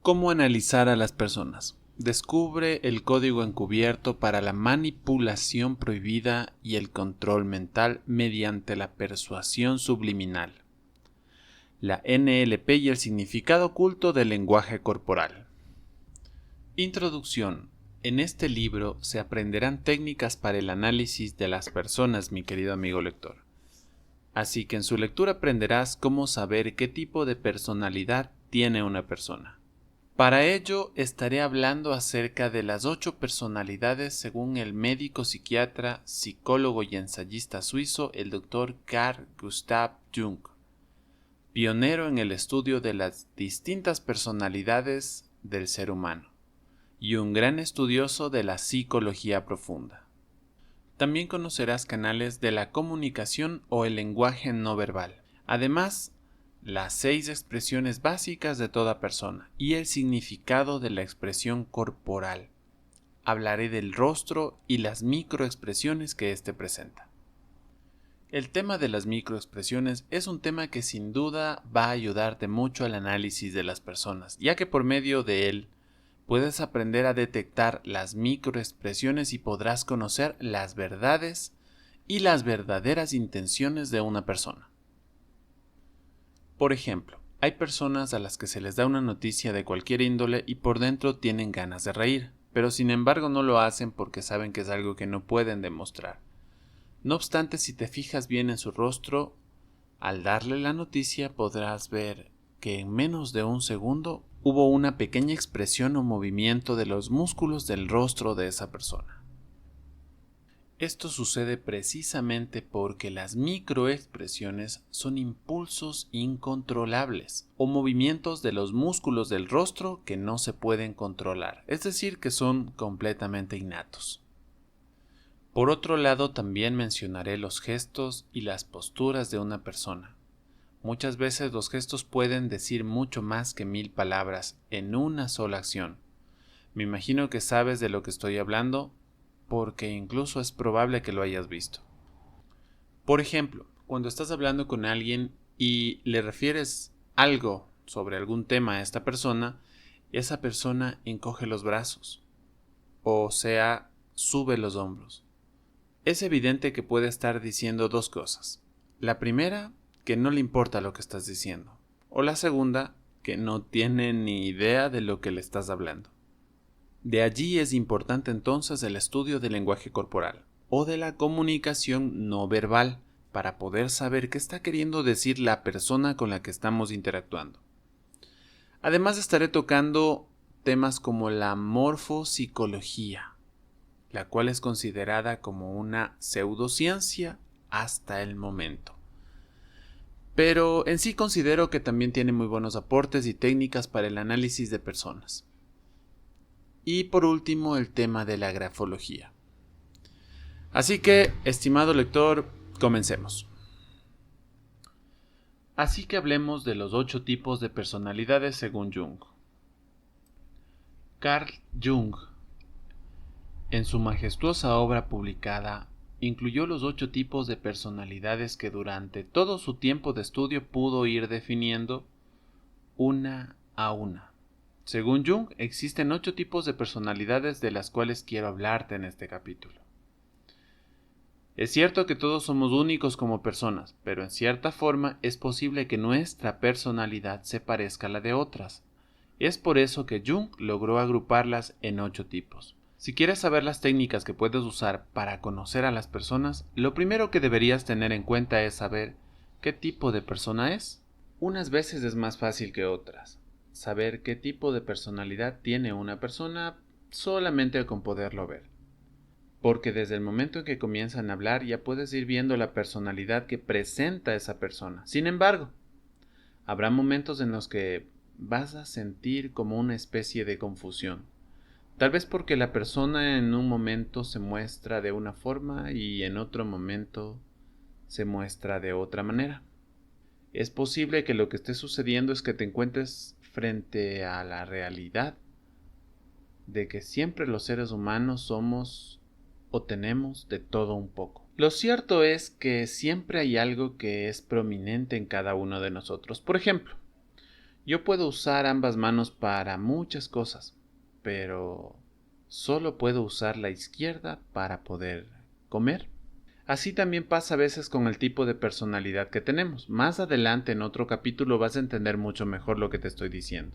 ¿Cómo analizar a las personas? Descubre el código encubierto para la manipulación prohibida y el control mental mediante la persuasión subliminal. La NLP y el significado oculto del lenguaje corporal. Introducción. En este libro se aprenderán técnicas para el análisis de las personas, mi querido amigo lector. Así que en su lectura aprenderás cómo saber qué tipo de personalidad tiene una persona. Para ello estaré hablando acerca de las 8 personalidades según el médico psiquiatra, psicólogo y ensayista suizo, el Dr. Carl Gustav Jung, pionero en el estudio de las distintas personalidades del ser humano y un gran estudioso de la psicología profunda. También conocerás canales de la comunicación o el lenguaje no verbal. Además, las 6 expresiones básicas de toda persona y el significado de la expresión corporal. Hablaré del rostro y las microexpresiones que éste presenta. El tema de las microexpresiones es un tema que sin duda va a ayudarte mucho al análisis de las personas, ya que por medio de él puedes aprender a detectar las microexpresiones y podrás conocer las verdades y las verdaderas intenciones de una persona. Por ejemplo, hay personas a las que se les da una noticia de cualquier índole y por dentro tienen ganas de reír, pero sin embargo no lo hacen porque saben que es algo que no pueden demostrar. No obstante, si te fijas bien en su rostro, al darle la noticia podrás ver que en menos de un segundo hubo una pequeña expresión o movimiento de los músculos del rostro de esa persona. Esto sucede precisamente porque las microexpresiones son impulsos incontrolables o movimientos de los músculos del rostro que no se pueden controlar, es decir, que son completamente innatos. Por otro lado, también mencionaré los gestos y las posturas de una persona. Muchas veces los gestos pueden decir mucho más que 1000 palabras en una sola acción. Me imagino que sabes de lo que estoy hablando, porque incluso es probable que lo hayas visto. Por ejemplo, cuando estás hablando con alguien y le refieres algo sobre algún tema a esta persona, esa persona encoge los brazos, o sea, sube los hombros. Es evidente que puede estar diciendo dos cosas. La primera, que no le importa lo que estás diciendo, o la segunda, que no tiene ni idea de lo que le estás hablando. De allí es importante entonces el estudio del lenguaje corporal o de la comunicación no verbal para poder saber qué está queriendo decir la persona con la que estamos interactuando. Además estaré tocando temas como la morfopsicología, la cual es considerada como una pseudociencia hasta el momento. Pero en sí considero que también tiene muy buenos aportes y técnicas para el análisis de personas. Y por último, el tema de la grafología. Así que, estimado lector, comencemos. Así que hablemos de los 8 tipos de personalidades según Jung. Carl Jung, en su majestuosa obra publicada, incluyó los 8 tipos de personalidades que durante todo su tiempo de estudio pudo ir definiendo una a una. Según Jung, existen 8 tipos de personalidades de las cuales quiero hablarte en este capítulo. Es cierto que todos somos únicos como personas, pero en cierta forma es posible que nuestra personalidad se parezca a la de otras. Es por eso que Jung logró agruparlas en 8 tipos. Si quieres saber las técnicas que puedes usar para conocer a las personas, lo primero que deberías tener en cuenta es saber qué tipo de persona es. Unas veces es más fácil que otras. Saber qué tipo de personalidad tiene una persona solamente con poderlo ver. Porque desde el momento en que comienzan a hablar ya puedes ir viendo la personalidad que presenta esa persona. Sin embargo, habrá momentos en los que vas a sentir como una especie de confusión. Tal vez porque la persona en un momento se muestra de una forma y en otro momento se muestra de otra manera. Es posible que lo que esté sucediendo es que te encuentres frente a la realidad de que siempre los seres humanos somos o tenemos de todo un poco. Lo cierto es que siempre hay algo que es prominente en cada uno de nosotros. Por ejemplo, Yo puedo usar ambas manos para muchas cosas, pero solo puedo usar la izquierda para poder comer. Así también pasa a veces con el tipo de personalidad que tenemos. Más adelante en otro capítulo vas a entender mucho mejor lo que te estoy diciendo.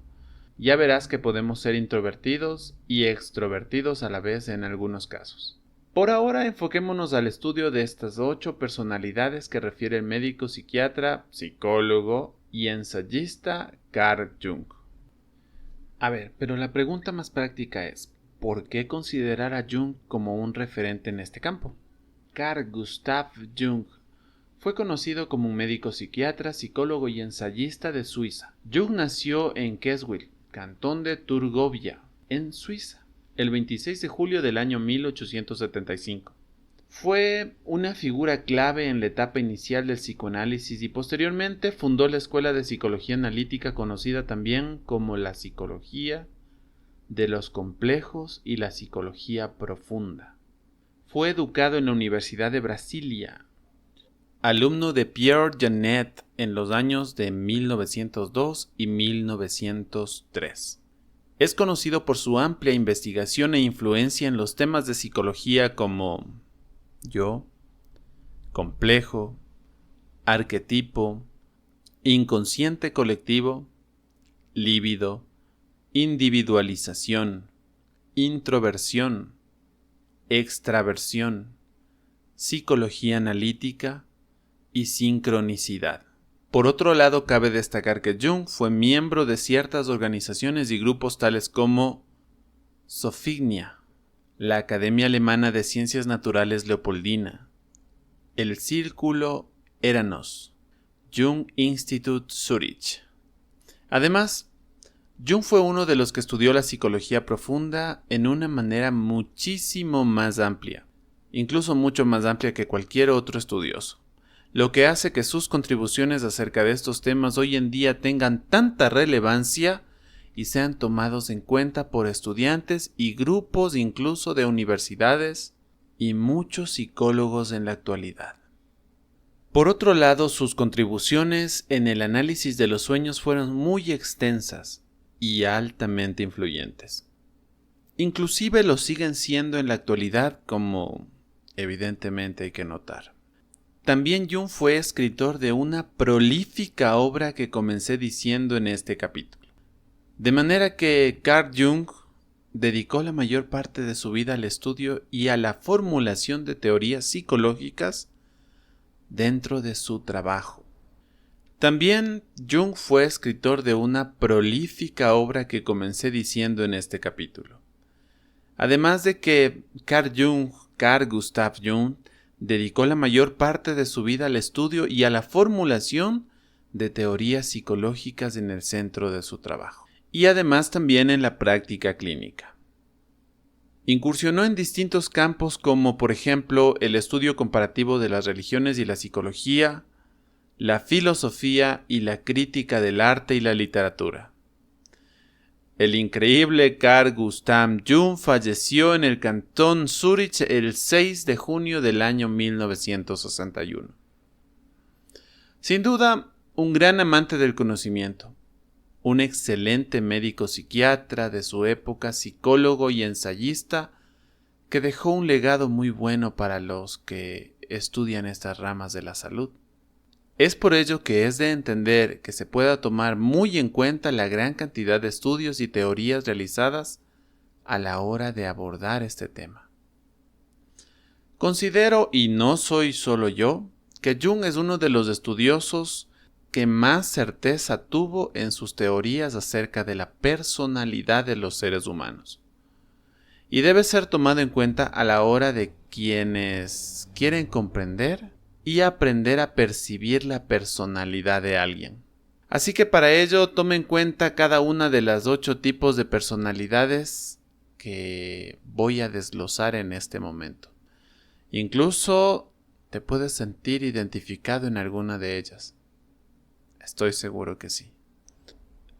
Ya verás que podemos ser introvertidos y extrovertidos a la vez en algunos casos. Por ahora enfoquémonos al estudio de estas 8 personalidades que refiere el médico psiquiatra, psicólogo y ensayista Carl Jung. A ver, pero la pregunta más práctica es, ¿por qué considerar a Jung como un referente en este campo? Carl Gustav Jung fue conocido como un médico psiquiatra, psicólogo y ensayista de Suiza. Jung nació en Keswil, cantón de Turgovia, en Suiza, el 26 de julio del año 1875. Fue una figura clave en la etapa inicial del psicoanálisis y posteriormente fundó la escuela de psicología analítica conocida también como la psicología de los complejos y la psicología profunda. Fue educado en la Universidad de Brasilia, alumno de Pierre Janet en los años de 1902 y 1903. Es conocido por su amplia investigación e influencia en los temas de psicología como yo, complejo, arquetipo, inconsciente colectivo, líbido, individualización, introversión, extraversión, psicología analítica y sincronicidad. Por otro lado, cabe destacar que Jung fue miembro de ciertas organizaciones y grupos tales como Sofinia, la Academia Alemana de Ciencias Naturales Leopoldina, el Círculo Eranos, Jung Institut Zurich. Además, Jung fue uno de los que estudió la psicología profunda en una manera muchísimo más amplia, incluso mucho más amplia que cualquier otro estudioso, lo que hace que sus contribuciones acerca de estos temas hoy en día tengan tanta relevancia y sean tomados en cuenta por estudiantes y grupos incluso de universidades y muchos psicólogos en la actualidad. Por otro lado, sus contribuciones en el análisis de los sueños fueron muy extensas y altamente influyentes. Inclusive lo siguen siendo en la actualidad, como evidentemente hay que notar. También Jung fue escritor de una prolífica obra que comencé diciendo en este capítulo. De manera que Carl Jung dedicó la mayor parte de su vida al estudio y a la formulación de teorías psicológicas dentro de su trabajo. También Jung fue escritor de una prolífica obra que comencé diciendo en este capítulo. Además de que Carl Gustav Jung, dedicó la mayor parte de su vida al estudio y a la formulación de teorías psicológicas en el centro de su trabajo, y además también en la práctica clínica. Incursionó en distintos campos como, por ejemplo, el estudio comparativo de las religiones y la psicología, la filosofía y la crítica del arte y la literatura. El increíble Carl Gustav Jung falleció en el cantón Zúrich el 6 de junio del año 1961. Sin duda, un gran amante del conocimiento, un excelente médico psiquiatra de su época, psicólogo y ensayista, que dejó un legado muy bueno para los que estudian estas ramas de la salud. Es por ello que es de entender que se pueda tomar muy en cuenta la gran cantidad de estudios y teorías realizadas a la hora de abordar este tema. Considero, y no soy solo yo, que Jung es uno de los estudiosos que más certeza tuvo en sus teorías acerca de la personalidad de los seres humanos. Y debe ser tomado en cuenta a la hora de quienes quieren comprender y aprender a percibir la personalidad de alguien. Así que para ello tome en cuenta cada una de las 8 tipos de personalidades que voy a desglosar en este momento. Incluso te puedes sentir identificado en alguna de ellas. Estoy seguro que sí.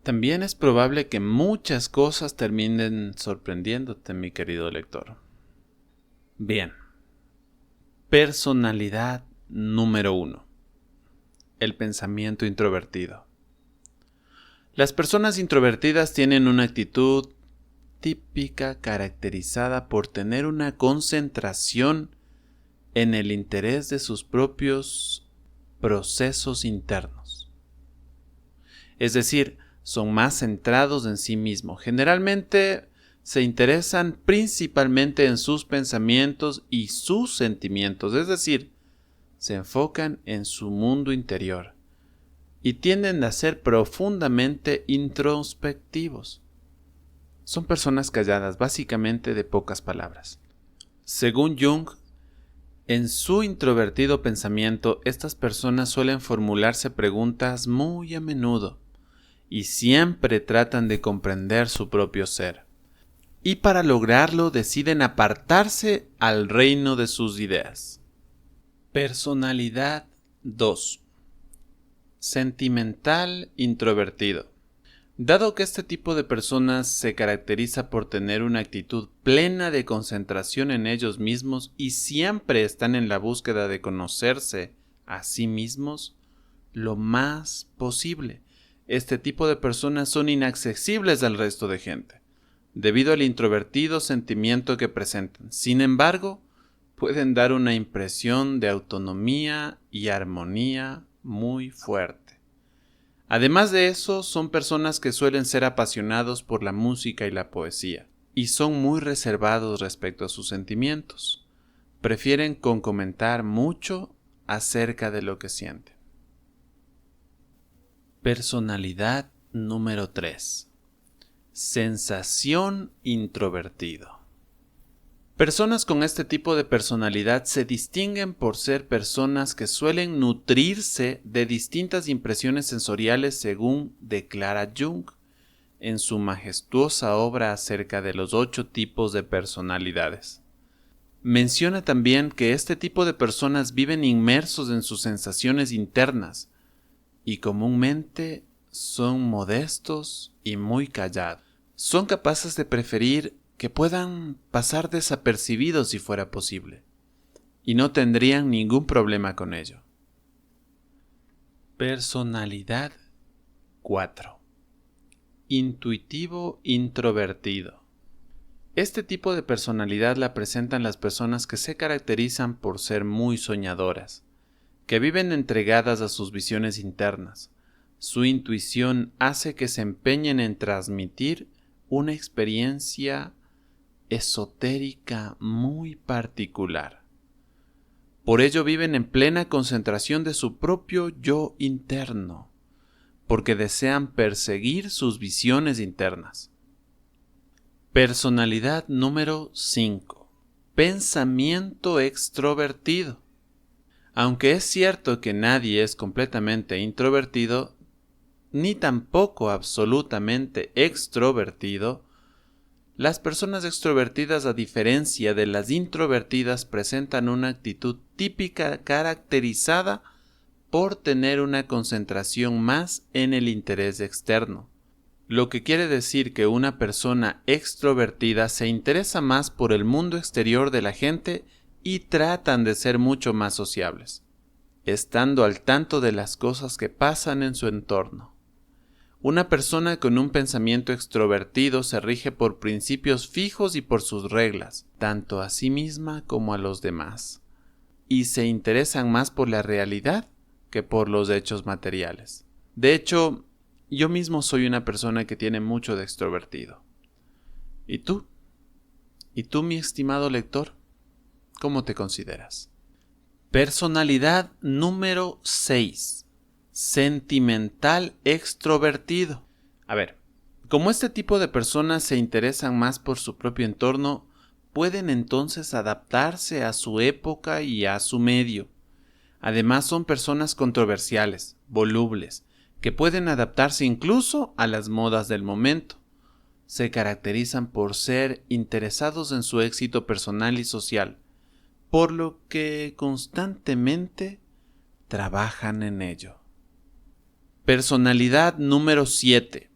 También es probable que muchas cosas terminen sorprendiéndote, mi querido lector. Bien. Personalidad número 1. El pensamiento introvertido. Las personas introvertidas tienen una actitud típica caracterizada por tener una concentración en el interés de sus propios procesos internos. Es decir, son más centrados en sí mismos. Generalmente se interesan principalmente en sus pensamientos y sus sentimientos, es decir, se enfocan en su mundo interior y tienden a ser profundamente introspectivos. Son personas calladas, básicamente de pocas palabras. Según Jung, en su introvertido pensamiento, estas personas suelen formularse preguntas muy a menudo y siempre tratan de comprender su propio ser. Y para lograrlo deciden apartarse al reino de sus ideas. Personalidad 2. Sentimental introvertido. Dado que este tipo de personas se caracteriza por tener una actitud plena de concentración en ellos mismos y siempre están en la búsqueda de conocerse a sí mismos lo más posible, este tipo de personas son inaccesibles al resto de gente, debido al introvertido sentimiento que presentan. Sin embargo, pueden dar una impresión de autonomía y armonía muy fuerte. Además de eso, son personas que suelen ser apasionados por la música y la poesía, y son muy reservados respecto a sus sentimientos. Prefieren comentar mucho acerca de lo que sienten. Personalidad número 3. Sensación introvertido. Personas con este tipo de personalidad se distinguen por ser personas que suelen nutrirse de distintas impresiones sensoriales, según declara Jung en su majestuosa obra acerca de los 8 tipos de personalidades. Menciona también que este tipo de personas viven inmersos en sus sensaciones internas y comúnmente son modestos y muy callados. Son capaces de preferir que puedan pasar desapercibidos si fuera posible, y no tendrían ningún problema con ello. Personalidad 4. Intuitivo introvertido. Este tipo de personalidad la presentan las personas que se caracterizan por ser muy soñadoras, que viven entregadas a sus visiones internas. Su intuición hace que se empeñen en transmitir una experiencia esotérica muy particular. Por ello viven en plena concentración de su propio yo interno, porque desean perseguir sus visiones internas. Personalidad número 5. Pensamiento extrovertido. Aunque es cierto que nadie es completamente introvertido, ni tampoco absolutamente extrovertido, las personas extrovertidas, a diferencia de las introvertidas, presentan una actitud típica caracterizada por tener una concentración más en el interés externo, lo que quiere decir que una persona extrovertida se interesa más por el mundo exterior de la gente y tratan de ser mucho más sociables, estando al tanto de las cosas que pasan en su entorno. Una persona con un pensamiento extrovertido se rige por principios fijos y por sus reglas, tanto a sí misma como a los demás, y se interesan más por la realidad que por los hechos materiales. De hecho, yo mismo soy una persona que tiene mucho de extrovertido. ¿Y tú? ¿Y tú, mi estimado lector? ¿Cómo te consideras? Personalidad número 6. Sentimental extrovertido. A ver, como este tipo de personas se interesan más por su propio entorno, pueden entonces adaptarse a su época y a su medio. Además, son personas controversiales, volubles, que pueden adaptarse incluso a las modas del momento. Se caracterizan por ser interesados en su éxito personal y social, por lo que constantemente trabajan en ello. Personalidad número 7.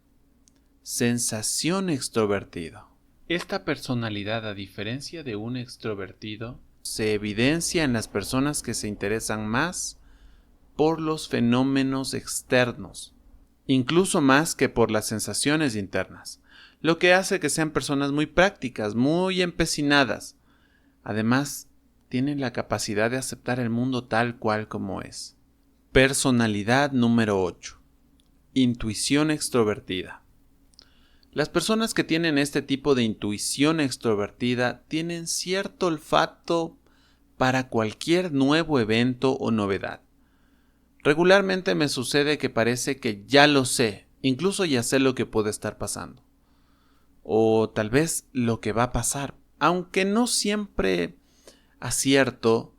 Sensación extrovertido. Esta personalidad, a diferencia de un extrovertido, se evidencia en las personas que se interesan más por los fenómenos externos, incluso más que por las sensaciones internas, lo que hace que sean personas muy prácticas, muy empecinadas. Además, tienen la capacidad de aceptar el mundo tal cual como es. Personalidad número 8. Intuición extrovertida. Las personas que tienen este tipo de intuición extrovertida tienen cierto olfato para cualquier nuevo evento o novedad. Regularmente me sucede que parece que ya lo sé, incluso ya sé lo que puede estar pasando. O tal vez lo que va a pasar, aunque no siempre acierto,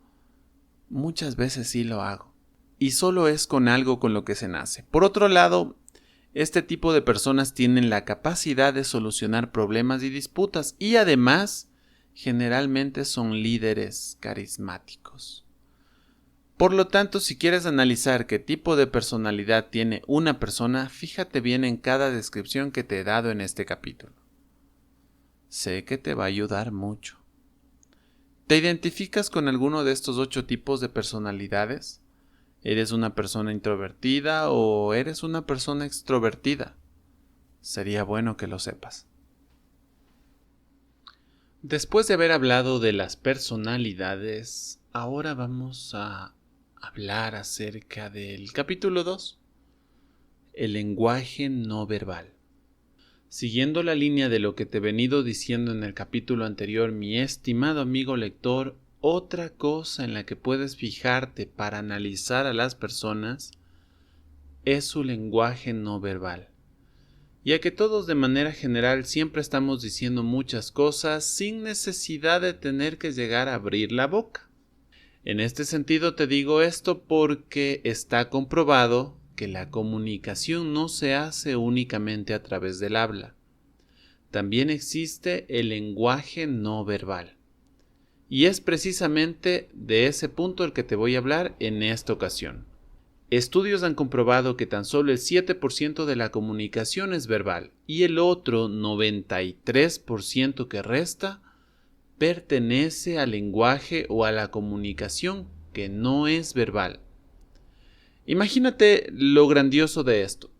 muchas veces sí lo hago. Y solo es con algo con lo que se nace. Por otro lado, este tipo de personas tienen la capacidad de solucionar problemas y disputas y además generalmente son líderes carismáticos. Por lo tanto, si quieres analizar qué tipo de personalidad tiene una persona, fíjate bien en cada descripción que te he dado en este capítulo. Sé que te va a ayudar mucho. ¿Te identificas con alguno de estos 8 tipos de personalidades? ¿Eres una persona introvertida o eres una persona extrovertida? Sería bueno que lo sepas. Después de haber hablado de las personalidades, ahora vamos a hablar acerca del capítulo 2, el lenguaje no verbal. Siguiendo la línea de lo que te he venido diciendo en el capítulo anterior, mi estimado amigo lector, otra cosa en la que puedes fijarte para analizar a las personas es su lenguaje no verbal. Ya que todos de manera general siempre estamos diciendo muchas cosas sin necesidad de tener que llegar a abrir la boca. En este sentido te digo esto porque está comprobado que la comunicación no se hace únicamente a través del habla. También existe el lenguaje no verbal. Y es precisamente de ese punto el que te voy a hablar en esta ocasión. Estudios han comprobado que tan solo el 7% de la comunicación es verbal y el otro 93% que resta pertenece al lenguaje o a la comunicación que no es verbal. Imagínate lo grandioso de esto.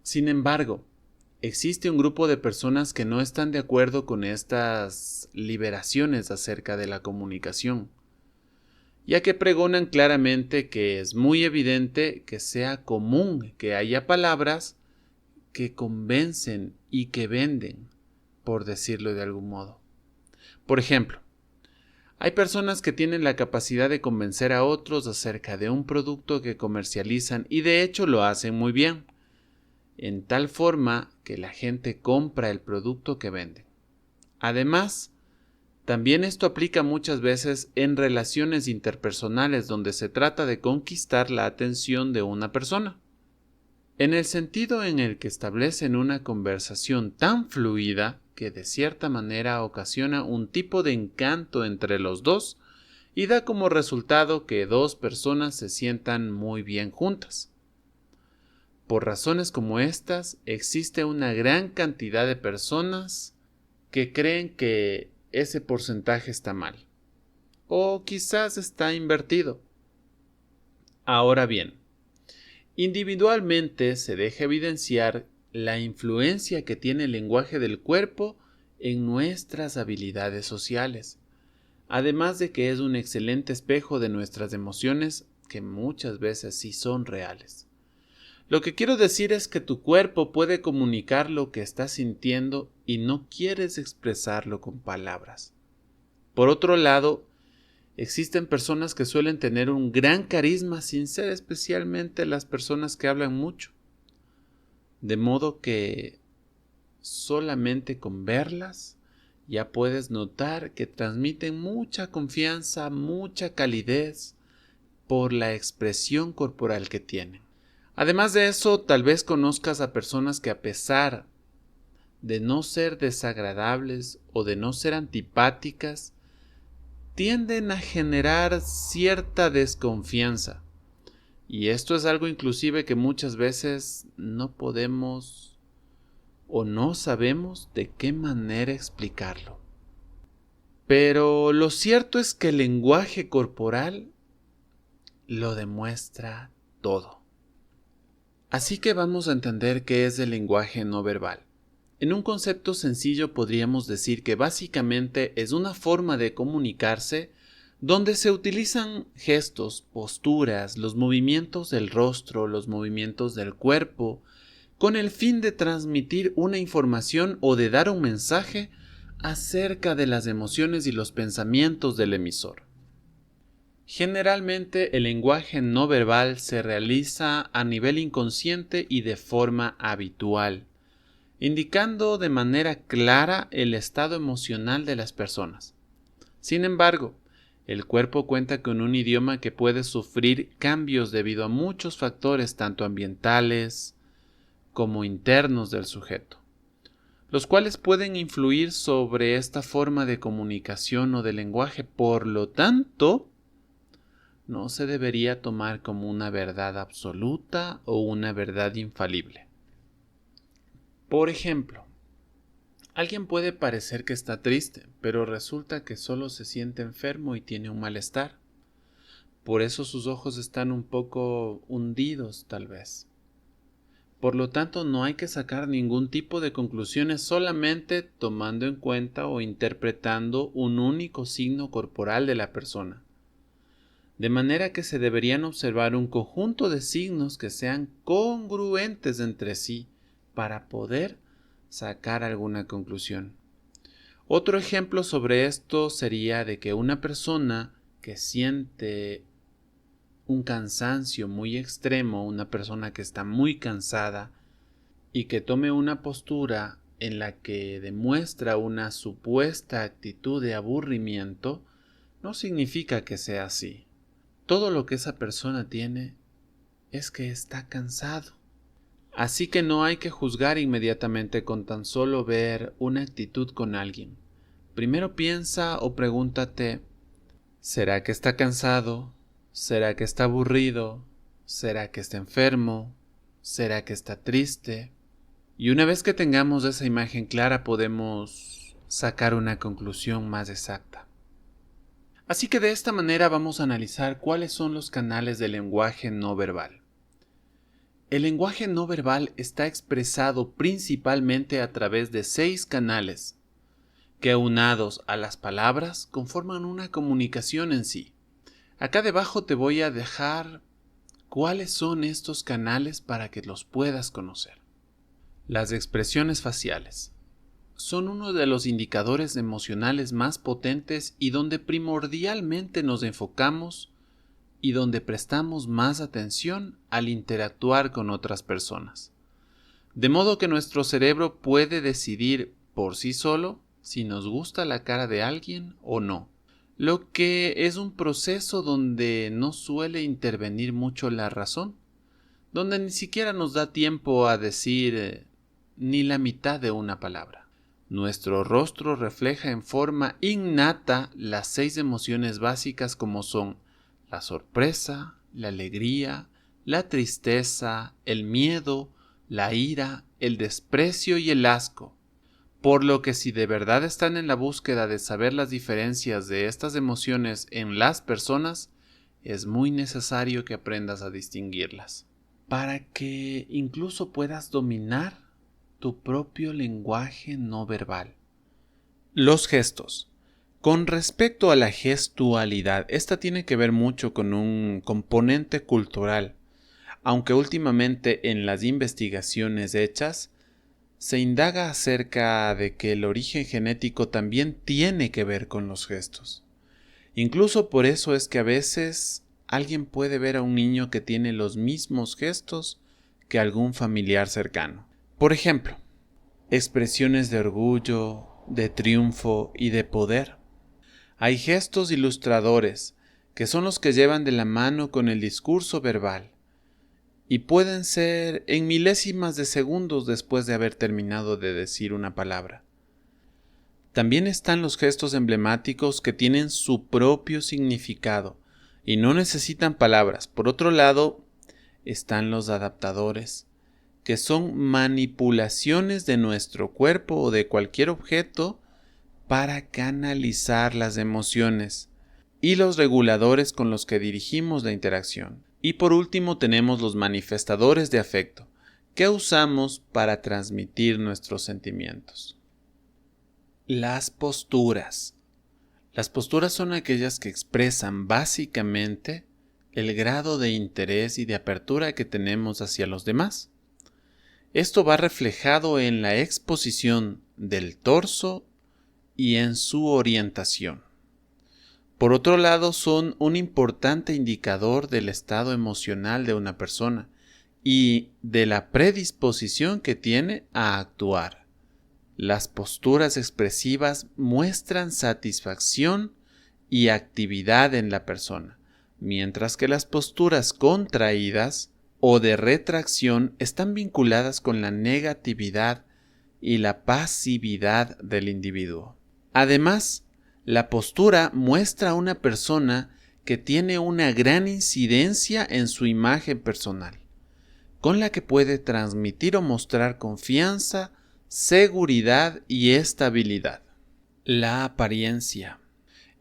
Sin embargo, existe un grupo de personas que no están de acuerdo con estas liberaciones acerca de la comunicación, ya que pregonan claramente que es muy evidente que sea común que haya palabras que convencen y que venden, por decirlo de algún modo. Por ejemplo, hay personas que tienen la capacidad de convencer a otros acerca de un producto que comercializan y de hecho lo hacen muy bien, en tal forma que la gente compra el producto que venden. Además, también esto aplica muchas veces en relaciones interpersonales donde se trata de conquistar la atención de una persona. En el sentido en el que establecen una conversación tan fluida que de cierta manera ocasiona un tipo de encanto entre los dos y da como resultado que dos personas se sientan muy bien juntas. Por razones como estas, existe una gran cantidad de personas que creen que ese porcentaje está mal, o quizás está invertido. Ahora bien, individualmente se deja evidenciar la influencia que tiene el lenguaje del cuerpo en nuestras habilidades sociales, además de que es un excelente espejo de nuestras emociones que muchas veces sí son reales. Lo que quiero decir es que tu cuerpo puede comunicar lo que estás sintiendo y no quieres expresarlo con palabras. Por otro lado, existen personas que suelen tener un gran carisma sin ser especialmente las personas que hablan mucho. De modo que solamente con verlas ya puedes notar que transmiten mucha confianza, mucha calidez por la expresión corporal que tienen. Además de eso, tal vez conozcas a personas que a pesar de no ser desagradables o de no ser antipáticas, tienden a generar cierta desconfianza. Y esto es algo inclusive que muchas veces no podemos o no sabemos de qué manera explicarlo. Pero lo cierto es que el lenguaje corporal lo demuestra todo. Así que vamos a entender qué es el lenguaje no verbal. En un concepto sencillo podríamos decir que básicamente es una forma de comunicarse donde se utilizan gestos, posturas, los movimientos del rostro, los movimientos del cuerpo, con el fin de transmitir una información o de dar un mensaje acerca de las emociones y los pensamientos del emisor. Generalmente el lenguaje no verbal se realiza a nivel inconsciente y de forma habitual, indicando de manera clara el estado emocional de las personas. Sin embargo, el cuerpo cuenta con un idioma que puede sufrir cambios debido a muchos factores tanto ambientales como internos del sujeto, los cuales pueden influir sobre esta forma de comunicación o de lenguaje. Por lo tanto, no se debería tomar como una verdad absoluta o una verdad infalible. Por ejemplo, alguien puede parecer que está triste, pero resulta que solo se siente enfermo y tiene un malestar. Por eso sus ojos están un poco hundidos, tal vez. Por lo tanto, no hay que sacar ningún tipo de conclusiones solamente tomando en cuenta o interpretando un único signo corporal de la persona. De manera que se deberían observar un conjunto de signos que sean congruentes entre sí para poder sacar alguna conclusión. Otro ejemplo sobre esto sería de que una persona que siente un cansancio muy extremo, una persona que está muy cansada y que tome una postura en la que demuestra una supuesta actitud de aburrimiento, no significa que sea así. Todo lo que esa persona tiene es que está cansado. Así que no hay que juzgar inmediatamente con tan solo ver una actitud con alguien. Primero piensa o pregúntate, ¿será que está cansado? ¿Será que está aburrido? ¿Será que está enfermo? ¿Será que está triste? Y una vez que tengamos esa imagen clara podemos sacar una conclusión más exacta. Así que de esta manera vamos a analizar cuáles son los canales del lenguaje no verbal. El lenguaje no verbal está expresado principalmente a través de 6 canales, que aunados a las palabras conforman una comunicación en sí. Acá debajo te voy a dejar cuáles son estos canales para que los puedas conocer. Las expresiones faciales son uno de los indicadores emocionales más potentes y donde primordialmente nos enfocamos y donde prestamos más atención al interactuar con otras personas. De modo que nuestro cerebro puede decidir por sí solo si nos gusta la cara de alguien o no. Lo que es un proceso donde no suele intervenir mucho la razón, donde ni siquiera nos da tiempo a decir ni la mitad de una palabra. Nuestro rostro refleja en forma innata las 6 emociones básicas como son la sorpresa, la alegría, la tristeza, el miedo, la ira, el desprecio y el asco. Por lo que si de verdad están en la búsqueda de saber las diferencias de estas emociones en las personas, es muy necesario que aprendas a distinguirlas, para que incluso puedas dominar tu propio lenguaje no verbal. Los gestos. Con respecto a la gestualidad, esta tiene que ver mucho con un componente cultural, aunque últimamente en las investigaciones hechas se indaga acerca de que el origen genético también tiene que ver con los gestos. Incluso por eso es que a veces alguien puede ver a un niño que tiene los mismos gestos que algún familiar cercano. Por ejemplo, expresiones de orgullo, de triunfo y de poder. Hay gestos ilustradores, que son los que llevan de la mano con el discurso verbal, y pueden ser en milésimas de segundos después de haber terminado de decir una palabra. También están los gestos emblemáticos que tienen su propio significado y no necesitan palabras. Por otro lado, están los adaptadores, que son manipulaciones de nuestro cuerpo o de cualquier objeto para canalizar las emociones, y los reguladores con los que dirigimos la interacción. Y por último tenemos los manifestadores de afecto, que usamos para transmitir nuestros sentimientos. Las posturas. Las posturas son aquellas que expresan básicamente el grado de interés y de apertura que tenemos hacia los demás. Esto va reflejado en la exposición del torso y en su orientación. Por otro lado, son un importante indicador del estado emocional de una persona y de la predisposición que tiene a actuar. Las posturas expresivas muestran satisfacción y actividad en la persona, mientras que las posturas contraídas o de retracción están vinculadas con la negatividad y la pasividad del individuo. Además, la postura muestra a una persona que tiene una gran incidencia en su imagen personal, con la que puede transmitir o mostrar confianza, seguridad y estabilidad. La apariencia.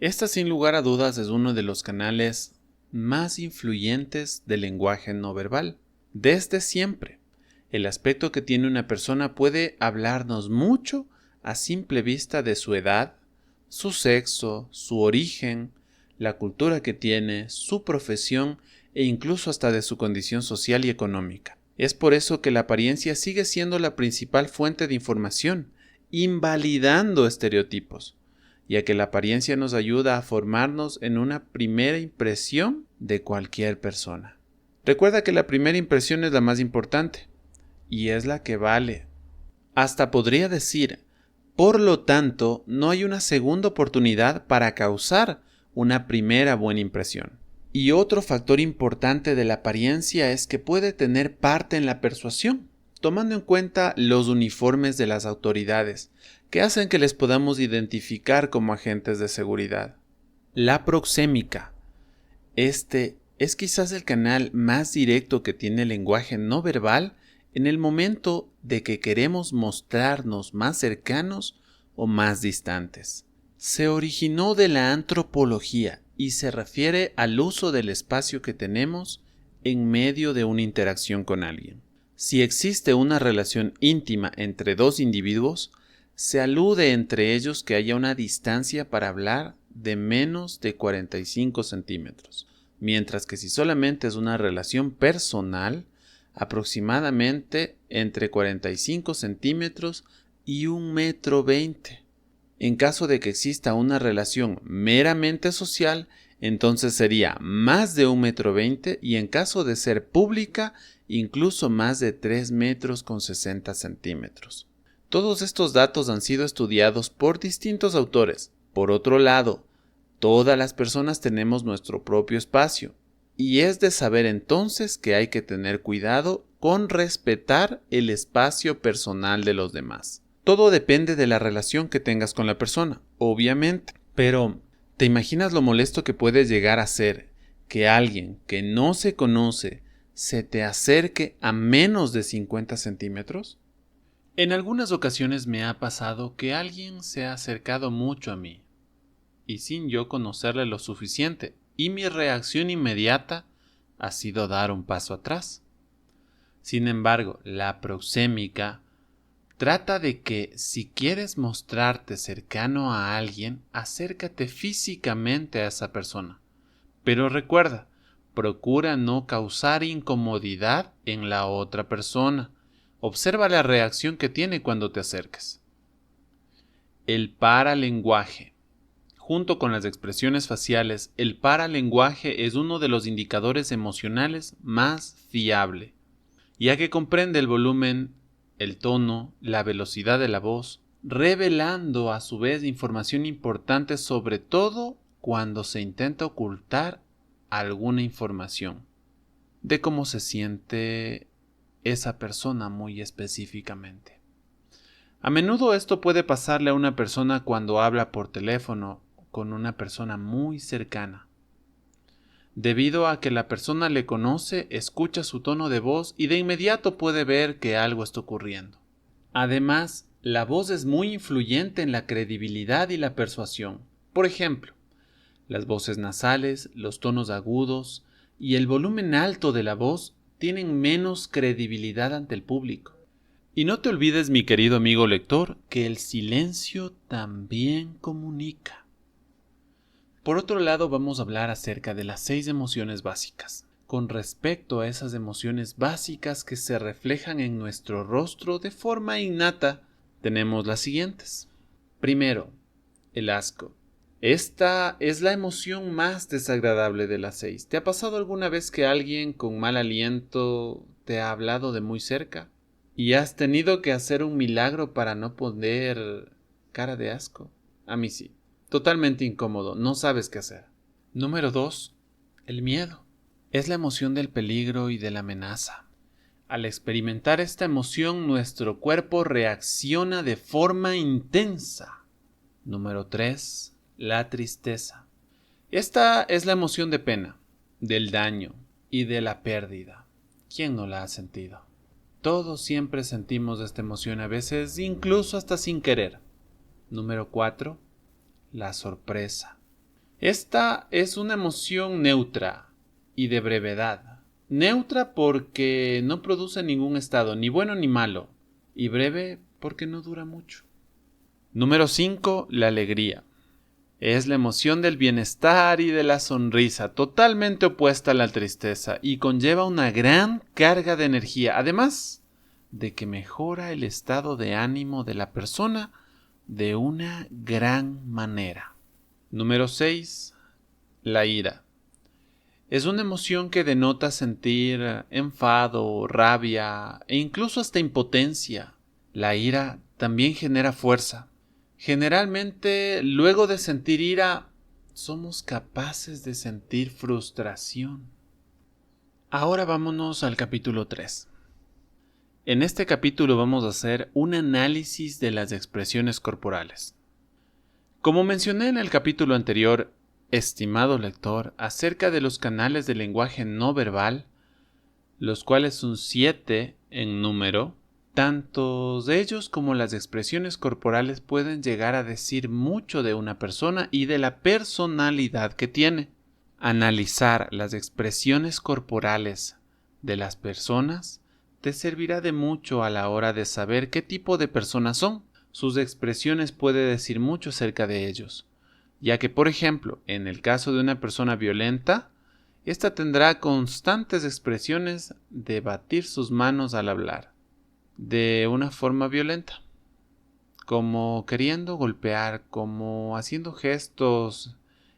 Esta, sin lugar a dudas, es uno de los canales más influyentes del lenguaje no verbal. Desde siempre, el aspecto que tiene una persona puede hablarnos mucho a simple vista de su edad, su sexo, su origen, la cultura que tiene, su profesión e incluso hasta de su condición social y económica. Es por eso que la apariencia sigue siendo la principal fuente de información, invalidando estereotipos, ya que la apariencia nos ayuda a formarnos en una primera impresión de cualquier persona. Recuerda que la primera impresión es la más importante y es la que vale. Hasta podría decir, por lo tanto, no hay una segunda oportunidad para causar una primera buena impresión. Y otro factor importante de la apariencia es que puede tener parte en la persuasión, tomando en cuenta los uniformes de las autoridades, que hacen que les podamos identificar como agentes de seguridad. La proxémica. Este es quizás el canal más directo que tiene el lenguaje no verbal en el momento de que queremos mostrarnos más cercanos o más distantes. Se originó de la antropología y se refiere al uso del espacio que tenemos en medio de una interacción con alguien. Si existe una relación íntima entre dos individuos, se alude entre ellos que haya una distancia para hablar de menos de 45 centímetros, mientras que si solamente es una relación personal, aproximadamente entre 45 centímetros y 1,20 m. En caso de que exista una relación meramente social, entonces sería más de 1,20 m y en caso de ser pública, incluso más de 3,60 m. Todos estos datos han sido estudiados por distintos autores. Por otro lado, todas las personas tenemos nuestro propio espacio, y es de saber entonces que hay que tener cuidado con respetar el espacio personal de los demás. Todo depende de la relación que tengas con la persona, obviamente. Pero, ¿te imaginas lo molesto que puede llegar a ser que alguien que no se conoce se te acerque a menos de 50 centímetros? En algunas ocasiones me ha pasado que alguien se ha acercado mucho a mí, y sin yo conocerle lo suficiente, y mi reacción inmediata ha sido dar un paso atrás. Sin embargo, la proxémica trata de que si quieres mostrarte cercano a alguien, acércate físicamente a esa persona. Pero recuerda, procura no causar incomodidad en la otra persona. Observa la reacción que tiene cuando te acerques. El paralenguaje. Junto con las expresiones faciales, el paralenguaje es uno de los indicadores emocionales más fiable, ya que comprende el volumen, el tono, la velocidad de la voz, revelando a su vez información importante, sobre todo cuando se intenta ocultar alguna información de cómo se siente esa persona muy específicamente. A menudo esto puede pasarle a una persona cuando habla por teléfono con una persona muy cercana. Debido a que la persona le conoce, escucha su tono de voz y de inmediato puede ver que algo está ocurriendo. Además, la voz es muy influyente en la credibilidad y la persuasión. Por ejemplo, las voces nasales, los tonos agudos, y el volumen alto de la voz tienen menos credibilidad ante el público. Y no te olvides, mi querido amigo lector, que el silencio también comunica. Por otro lado, vamos a hablar acerca de las 6 emociones básicas. Con respecto a esas emociones básicas que se reflejan en nuestro rostro de forma innata, tenemos las siguientes. Primero, el asco. Esta es la emoción más desagradable de las 6. ¿Te ha pasado alguna vez que alguien con mal aliento te ha hablado de muy cerca? ¿Y has tenido que hacer un milagro para no poner cara de asco? A mí sí. Totalmente incómodo, no sabes qué hacer. Número 2. El miedo. Es la emoción del peligro y de la amenaza. Al experimentar esta emoción, nuestro cuerpo reacciona de forma intensa. Número 3. La tristeza. Esta es la emoción de pena, del daño y de la pérdida. ¿Quién no la ha sentido? Todos siempre sentimos esta emoción, a veces incluso hasta sin querer. Número 4. La sorpresa. Esta es una emoción neutra y de brevedad. Neutra porque no produce ningún estado, ni bueno ni malo. Y breve porque no dura mucho. Número 5. La alegría. Es la emoción del bienestar y de la sonrisa, totalmente opuesta a la tristeza y conlleva una gran carga de energía, además de que mejora el estado de ánimo de la persona de una gran manera. Número 6. La ira. Es una emoción que denota sentir enfado, rabia e incluso hasta impotencia. La ira también genera fuerza. Generalmente, luego de sentir ira, somos capaces de sentir frustración. Ahora vámonos al capítulo 3. En este capítulo vamos a hacer un análisis de las expresiones corporales. Como mencioné en el capítulo anterior, estimado lector, acerca de los canales de lenguaje no verbal, los cuales son 7 en número, tanto de ellos como las expresiones corporales pueden llegar a decir mucho de una persona y de la personalidad que tiene. Analizar las expresiones corporales de las personas te servirá de mucho a la hora de saber qué tipo de personas son. Sus expresiones pueden decir mucho acerca de ellos, ya que, por ejemplo, en el caso de una persona violenta, ésta tendrá constantes expresiones de batir sus manos al hablar, de una forma violenta, como queriendo golpear, como haciendo gestos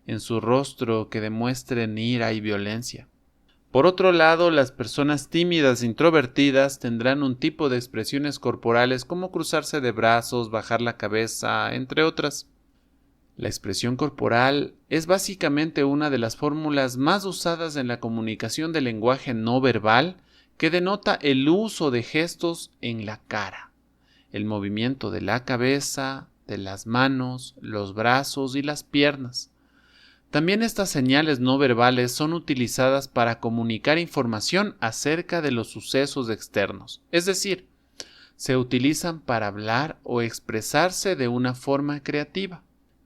en su rostro que demuestren ira y violencia. Por otro lado, las personas tímidas e introvertidas tendrán un tipo de expresiones corporales como cruzarse de brazos, bajar la cabeza, entre otras. La expresión corporal es básicamente una de las fórmulas más usadas en la comunicación del lenguaje no verbal que denota el uso de gestos en la cara, el movimiento de la cabeza, de las manos, los brazos y las piernas. También estas señales no verbales son utilizadas para comunicar información acerca de los sucesos externos, es decir, se utilizan para hablar o expresarse de una forma creativa.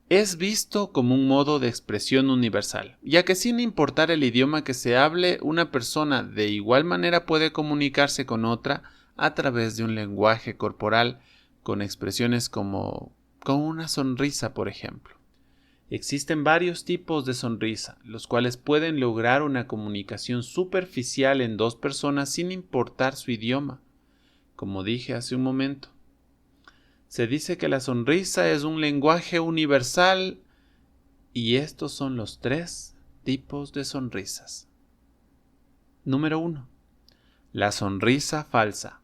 Es visto como un modo de expresión universal, ya que sin importar el idioma que se hable, una persona de igual manera puede comunicarse con otra a través de un lenguaje corporal con expresiones como con una sonrisa, por ejemplo. Existen varios tipos de sonrisa, los cuales pueden lograr una comunicación superficial en dos personas sin importar su idioma, como dije hace un momento. Se dice que la sonrisa es un lenguaje universal y estos son los 3 tipos de sonrisas. Número 1. La sonrisa falsa.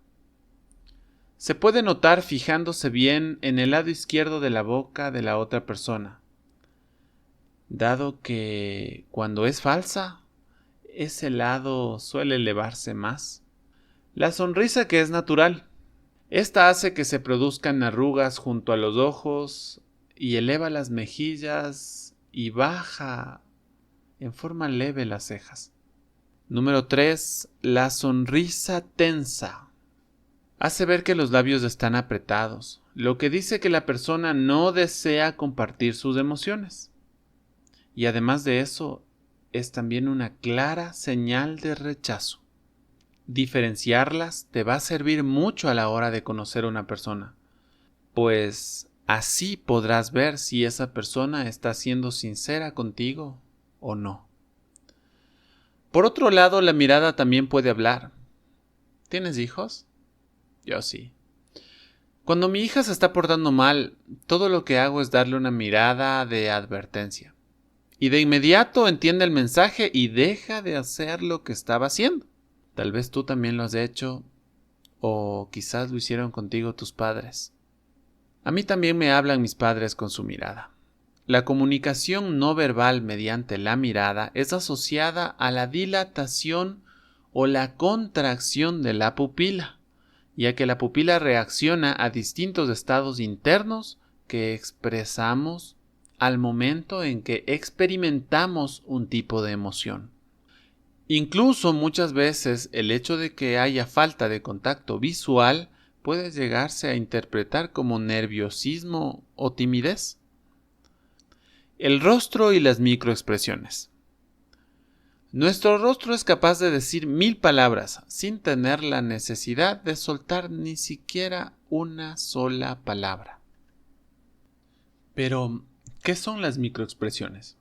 Se puede notar fijándose bien en el lado izquierdo de la boca de la otra persona, dado que cuando es falsa, ese lado suele elevarse más. La sonrisa que es natural. Esta hace que se produzcan arrugas junto a los ojos y eleva las mejillas y baja en forma leve las cejas. Número 3. La sonrisa tensa. Hace ver que los labios están apretados, lo que dice que la persona no desea compartir sus emociones. Y además de eso, es también una clara señal de rechazo. Diferenciarlas te va a servir mucho a la hora de conocer a una persona, pues así podrás ver si esa persona está siendo sincera contigo o no. Por otro lado, la mirada también puede hablar. ¿Tienes hijos? Yo sí. Cuando mi hija se está portando mal, todo lo que hago es darle una mirada de advertencia. Y de inmediato entiende el mensaje y deja de hacer lo que estaba haciendo. Tal vez tú también lo has hecho, o quizás lo hicieron contigo tus padres. A mí también me hablan mis padres con su mirada. La comunicación no verbal mediante la mirada es asociada a la dilatación o la contracción de la pupila, ya que la pupila reacciona a distintos estados internos que expresamos al momento en que experimentamos un tipo de emoción. Incluso muchas veces el hecho de que haya falta de contacto visual puede llegarse a interpretar como nerviosismo o timidez. El rostro y las microexpresiones. Nuestro rostro es capaz de decir 1000 palabras sin tener la necesidad de soltar ni siquiera una sola palabra. Pero, ¿qué son las microexpresiones?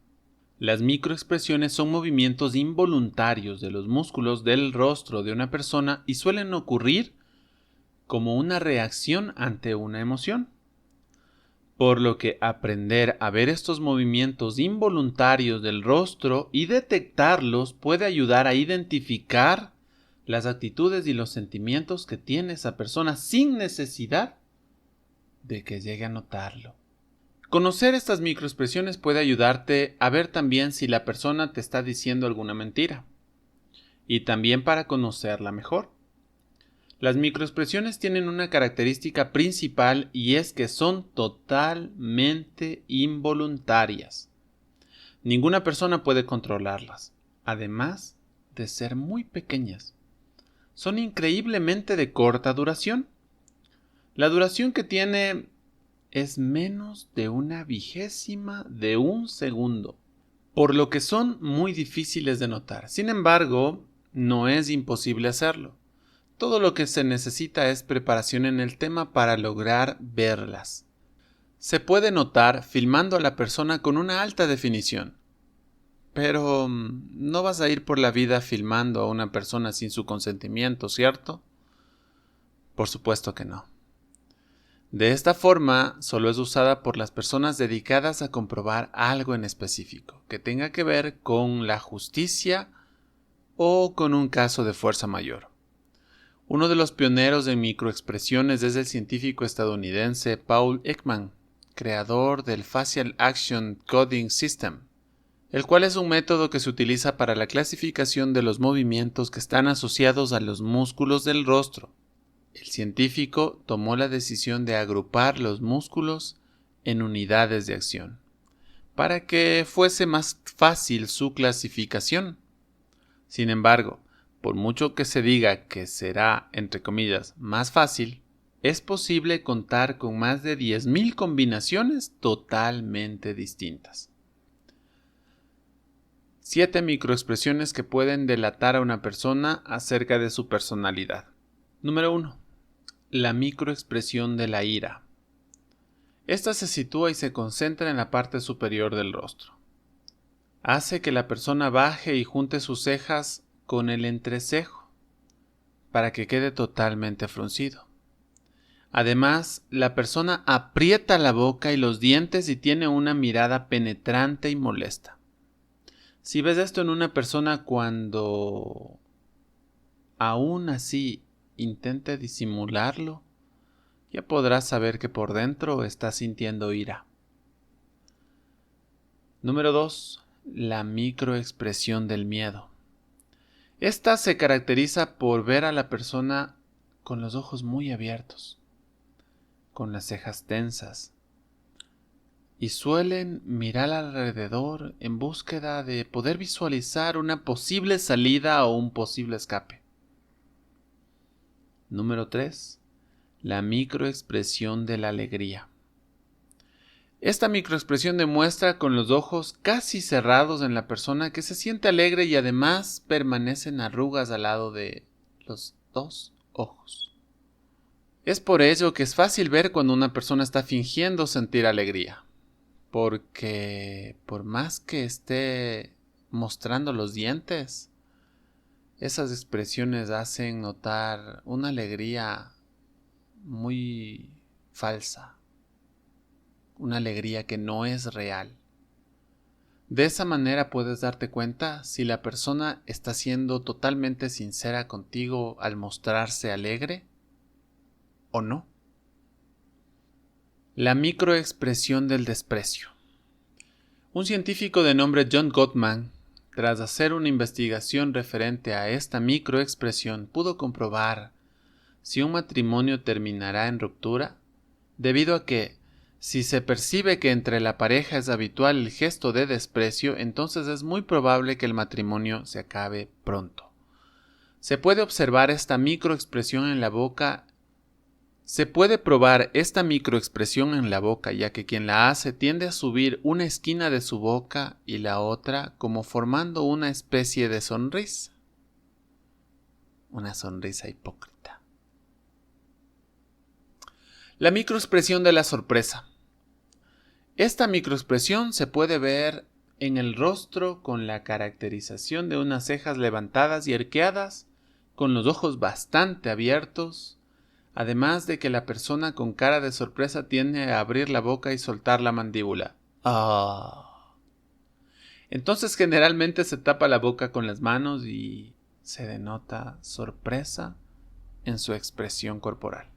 Las microexpresiones son movimientos involuntarios de los músculos del rostro de una persona y suelen ocurrir como una reacción ante una emoción. Por lo que aprender a ver estos movimientos involuntarios del rostro y detectarlos puede ayudar a identificar las actitudes y los sentimientos que tiene esa persona sin necesidad de que llegue a notarlo. Conocer estas microexpresiones puede ayudarte a ver también si la persona te está diciendo alguna mentira, y también para conocerla mejor. Las microexpresiones tienen una característica principal y es que son totalmente involuntarias. Ninguna persona puede controlarlas, además de ser muy pequeñas. Son increíblemente de corta duración. La duración que tiene es menos de 1/20 de un segundo, por lo que son muy difíciles de notar. Sin embargo, no es imposible hacerlo. Todo lo que se necesita es preparación en el tema para lograr verlas. Se puede notar filmando a la persona con una alta definición, pero no vas a ir por la vida filmando a una persona sin su consentimiento, ¿cierto? Por supuesto que no. De esta forma, solo es usada por las personas dedicadas a comprobar algo en específico, que tenga que ver con la justicia o con un caso de fuerza mayor. Uno de los pioneros de microexpresiones es el científico estadounidense Paul Ekman, creador del Facial Action Coding System, el cual es un método que se utiliza para la clasificación de los movimientos que están asociados a los músculos del rostro. El científico tomó la decisión de agrupar los músculos en unidades de acción, para que fuese más fácil su clasificación. Sin embargo, por mucho que se diga que será, entre comillas, más fácil, es posible contar con más de 10.000 combinaciones totalmente distintas. 7 microexpresiones que pueden delatar a una persona acerca de su personalidad. Número 1. La microexpresión de la ira. Esta se sitúa y se concentra en la parte superior del rostro. Hace que la persona baje y junte sus cejas con el entrecejo, para que quede totalmente fruncido. Además, la persona aprieta la boca y los dientes y tiene una mirada penetrante y molesta. Si ves esto en una persona cuando aún así intente disimularlo, ya podrás saber que por dentro está sintiendo ira. Número 2. La microexpresión del miedo. Esta se caracteriza por ver a la persona con los ojos muy abiertos, con las cejas tensas, y suelen mirar alrededor en búsqueda de poder visualizar una posible salida o un posible escape. Número 3. La microexpresión de la alegría. Esta microexpresión demuestra con los ojos casi cerrados en la persona que se siente alegre y además permanecen arrugas al lado de los dos ojos. Es por ello que es fácil ver cuando una persona está fingiendo sentir alegría, porque por más que esté mostrando los dientes, esas expresiones hacen notar una alegría muy falsa, una alegría que no es real. De esa manera puedes darte cuenta si la persona está siendo totalmente sincera contigo al mostrarse alegre o no. La microexpresión del desprecio. Un científico de nombre John Gottman, tras hacer una investigación referente a esta microexpresión, pudo comprobar si un matrimonio terminará en ruptura, debido a que, si se percibe que entre la pareja es habitual el gesto de desprecio, entonces es muy probable que el matrimonio se acabe pronto. Se puede observar esta microexpresión en la boca. Se puede probar esta microexpresión en la boca, ya que quien la hace tiende a subir una esquina de su boca y la otra, como formando una especie de sonrisa. Una sonrisa hipócrita. La microexpresión de la sorpresa. Esta microexpresión se puede ver en el rostro con la caracterización de unas cejas levantadas y arqueadas, con los ojos bastante abiertos, además de que la persona con cara de sorpresa tiende a abrir la boca y soltar la mandíbula. Entonces generalmente se tapa la boca con las manos y se denota sorpresa en su expresión corporal.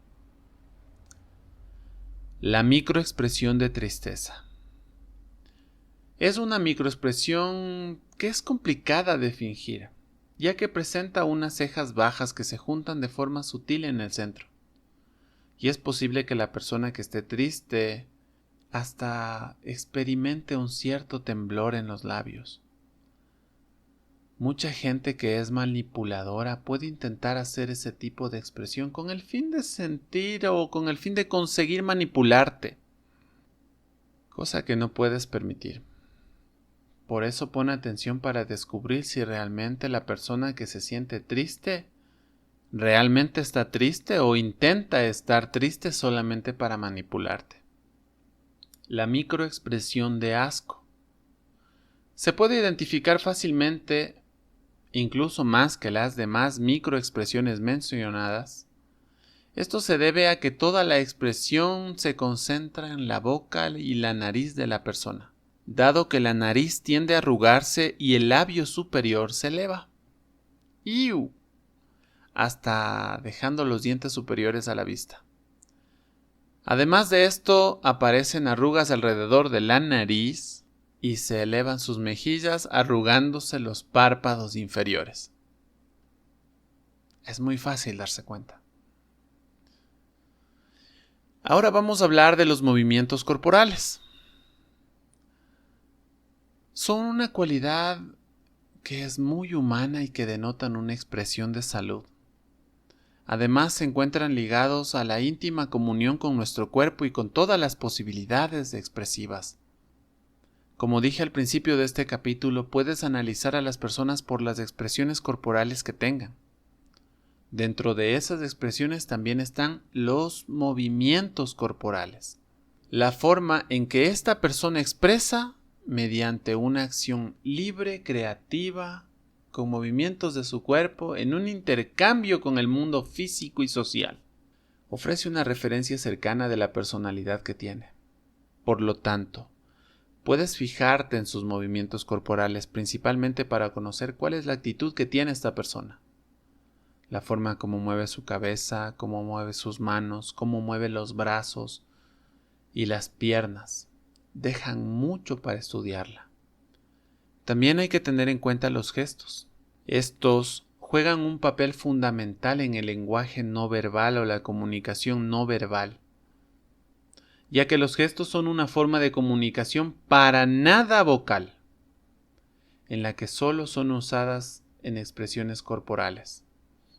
La microexpresión de tristeza. Es una microexpresión que es complicada de fingir, ya que presenta unas cejas bajas que se juntan de forma sutil en el centro. Y es posible que la persona que esté triste hasta experimente un cierto temblor en los labios. Mucha gente que es manipuladora puede intentar hacer ese tipo de expresión con el fin de sentir o con el fin de conseguir manipularte, cosa que no puedes permitir. Por eso pon atención para descubrir si realmente la persona que se siente triste realmente está triste o intenta estar triste solamente para manipularte. La microexpresión de asco. Se puede identificar fácilmente, incluso más que las demás microexpresiones mencionadas. Esto se debe a que toda la expresión se concentra en la boca y la nariz de la persona, dado que la nariz tiende a arrugarse y el labio superior se eleva. ¡Iu! Hasta dejando los dientes superiores a la vista. Además de esto, aparecen arrugas alrededor de la nariz y se elevan sus mejillas, arrugándose los párpados inferiores. Es muy fácil darse cuenta. Ahora vamos a hablar de los movimientos corporales. Son una cualidad que es muy humana y que denotan una expresión de salud. Además, se encuentran ligados a la íntima comunión con nuestro cuerpo y con todas las posibilidades expresivas. Como dije al principio de este capítulo, puedes analizar a las personas por las expresiones corporales que tengan. Dentro de esas expresiones también están los movimientos corporales. La forma en que esta persona expresa mediante una acción libre, creativa, con movimientos de su cuerpo en un intercambio con el mundo físico y social. Ofrece una referencia cercana de la personalidad que tiene. Por lo tanto, puedes fijarte en sus movimientos corporales principalmente para conocer cuál es la actitud que tiene esta persona. La forma como mueve su cabeza, cómo mueve sus manos, cómo mueve los brazos y las piernas. Dejan mucho para estudiarla. También hay que tener en cuenta los gestos. Estos juegan un papel fundamental en el lenguaje no verbal o la comunicación no verbal, ya que los gestos son una forma de comunicación para nada vocal, en la que solo son usadas en expresiones corporales.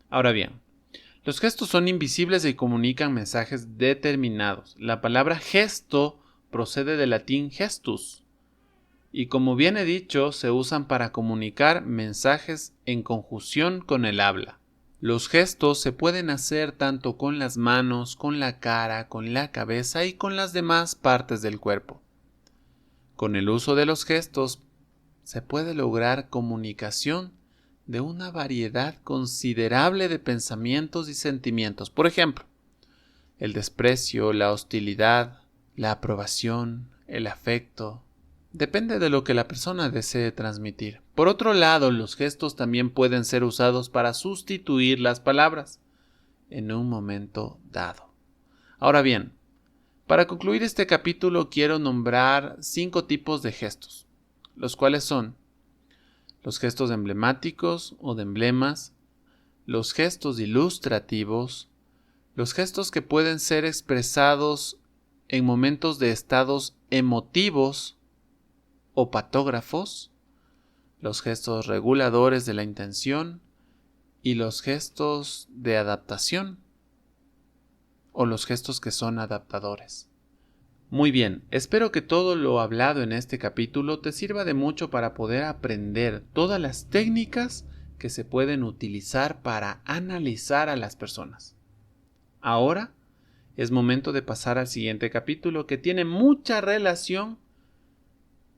Ahora bien, los gestos son invisibles y comunican mensajes determinados. La palabra gesto procede del latín gestus, y como bien he dicho, se usan para comunicar mensajes en conjunción con el habla. Los gestos se pueden hacer tanto con las manos, con la cara, con la cabeza y con las demás partes del cuerpo. Con el uso de los gestos se puede lograr comunicación de una variedad considerable de pensamientos y sentimientos. Por ejemplo, el desprecio, la hostilidad, la aprobación, el afecto. Depende de lo que la persona desee transmitir. Por otro lado, los gestos también pueden ser usados para sustituir las palabras en un momento dado. Ahora bien, para concluir este capítulo quiero nombrar 5 tipos de gestos, los cuales son los gestos emblemáticos o de emblemas, los gestos ilustrativos, los gestos que pueden ser expresados en momentos de estados emotivos o patógrafos, los gestos reguladores de la intención y los gestos de adaptación o los gestos que son adaptadores. Muy bien, espero que todo lo hablado en este capítulo te sirva de mucho para poder aprender todas las técnicas que se pueden utilizar para analizar a las personas. Ahora es momento de pasar al siguiente capítulo que tiene mucha relación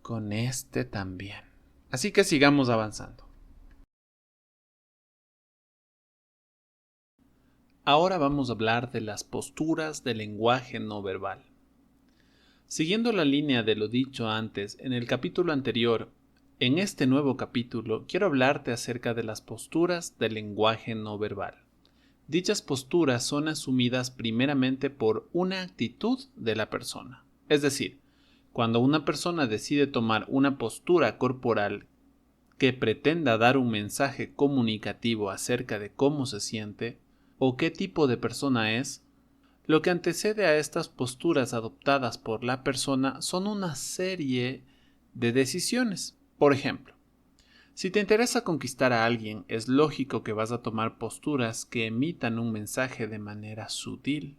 con este también. Así que sigamos avanzando. Ahora vamos a hablar de las posturas del lenguaje no verbal. Siguiendo la línea de lo dicho antes en el capítulo anterior, en este nuevo capítulo quiero hablarte acerca de las posturas del lenguaje no verbal. Dichas posturas son asumidas primeramente por una actitud de la persona. Es decir, cuando una persona decide tomar una postura corporal que pretenda dar un mensaje comunicativo acerca de cómo se siente o qué tipo de persona es, lo que antecede a estas posturas adoptadas por la persona son una serie de decisiones. Por ejemplo, si te interesa conquistar a alguien, es lógico que vas a tomar posturas que emitan un mensaje de manera sutil,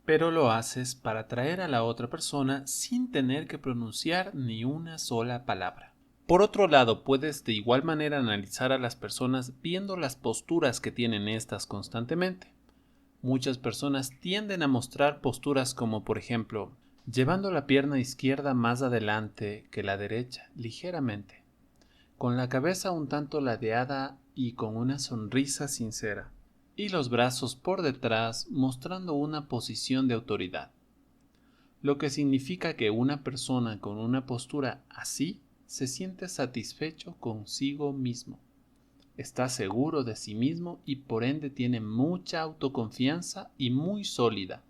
pero lo haces para atraer a la otra persona sin tener que pronunciar ni una sola palabra. Por otro lado, puedes de igual manera analizar a las personas viendo las posturas que tienen estas constantemente. Muchas personas tienden a mostrar posturas como, por ejemplo, llevando la pierna izquierda más adelante que la derecha, ligeramente, con la cabeza un tanto ladeada y con una sonrisa sincera, y los brazos por detrás mostrando una posición de autoridad, lo que significa que una persona con una postura así se siente satisfecho consigo mismo. Está seguro de sí mismo y por ende tiene mucha autoconfianza y muy sólida.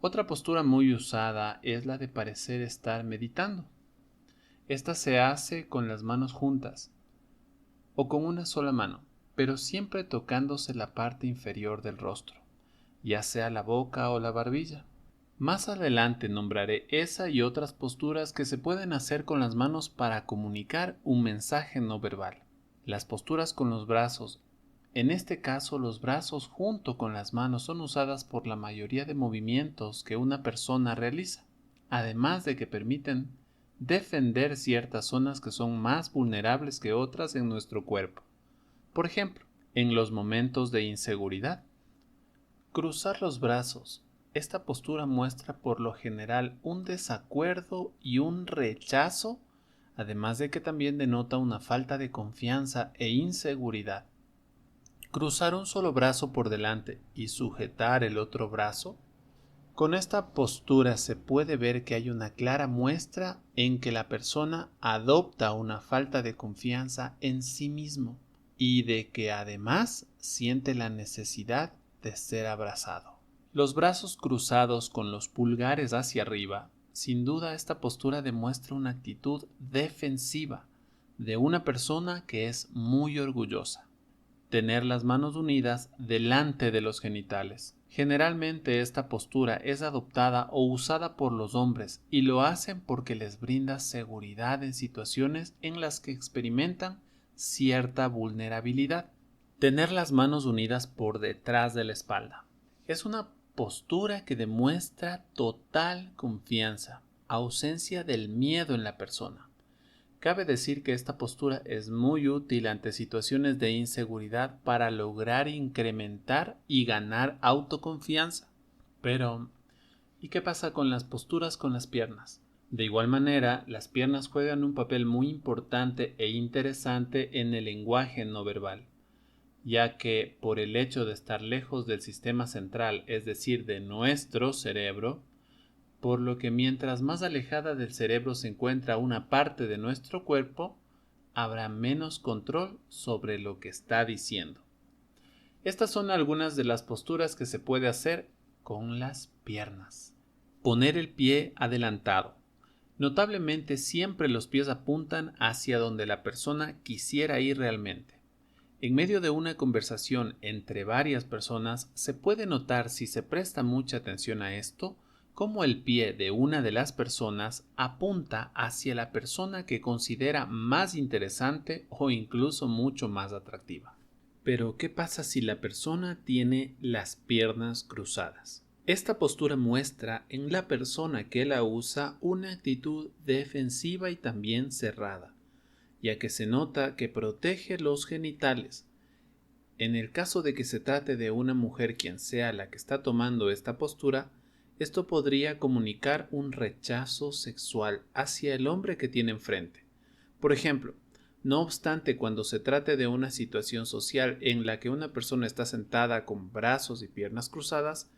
Otra postura muy usada es la de parecer estar meditando. Esta se hace con las manos juntas o con una sola mano, pero siempre tocándose la parte inferior del rostro, ya sea la boca o la barbilla. Más adelante nombraré esa y otras posturas que se pueden hacer con las manos para comunicar un mensaje no verbal. Las posturas con los brazos, en este caso los brazos junto con las manos son usadas por la mayoría de movimientos que una persona realiza, además de que permiten defender ciertas zonas que son más vulnerables que otras en nuestro cuerpo. Por ejemplo, en los momentos de inseguridad. Cruzar los brazos. Esta postura muestra por lo general un desacuerdo y un rechazo, además de que también denota una falta de confianza e inseguridad. Cruzar un solo brazo por delante y sujetar el otro brazo. Con esta postura se puede ver que hay una clara muestra en que la persona adopta una falta de confianza en sí mismo y de que además siente la necesidad de ser abrazado. Los brazos cruzados con los pulgares hacia arriba. Sin duda esta postura demuestra una actitud defensiva de una persona que es muy orgullosa. Tener las manos unidas delante de los genitales. Generalmente esta postura es adoptada o usada por los hombres y lo hacen porque les brinda seguridad en situaciones en las que experimentan cierta vulnerabilidad. Tener las manos unidas por detrás de la espalda. Es una postura que demuestra total confianza ausencia del miedo en la persona. Cabe decir que esta postura es muy útil ante situaciones de inseguridad para lograr incrementar y ganar autoconfianza. Pero, ¿y qué pasa con las posturas con las piernas? De igual manera, las piernas juegan un papel muy importante e interesante en el lenguaje no verbal, ya que por el hecho de estar lejos del sistema central, es decir, de nuestro cerebro, por lo que mientras más alejada del cerebro se encuentra una parte de nuestro cuerpo, habrá menos control sobre lo que está diciendo. Estas son algunas de las posturas que se puede hacer con las piernas. Poner el pie adelantado. Notablemente siempre los pies apuntan hacia donde la persona quisiera ir realmente. En medio de una conversación entre varias personas se puede notar, si se presta mucha atención a esto, cómo el pie de una de las personas apunta hacia la persona que considera más interesante o incluso mucho más atractiva. Pero, ¿qué pasa si la persona tiene las piernas cruzadas? Esta postura muestra en la persona que la usa una actitud defensiva y también cerrada, ya que se nota que protege los genitales. En el caso de que se trate de una mujer quien sea la que está tomando esta postura, esto podría comunicar un rechazo sexual hacia el hombre que tiene enfrente. Por ejemplo, no obstante, cuando se trate de una situación social en la que una persona está sentada con brazos y piernas cruzadas,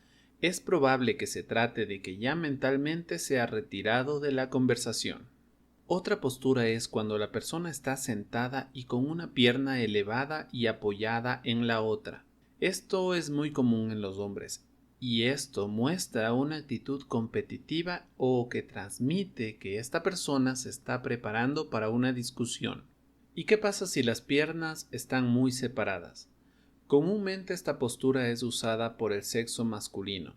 es probable que se trate de que ya mentalmente se ha retirado de la conversación. Otra postura es cuando la persona está sentada y con una pierna elevada y apoyada en la otra. Esto es muy común en los hombres, y esto muestra una actitud competitiva o que transmite que esta persona se está preparando para una discusión. ¿Y qué pasa si las piernas están muy separadas? Comúnmente esta postura es usada por el sexo masculino,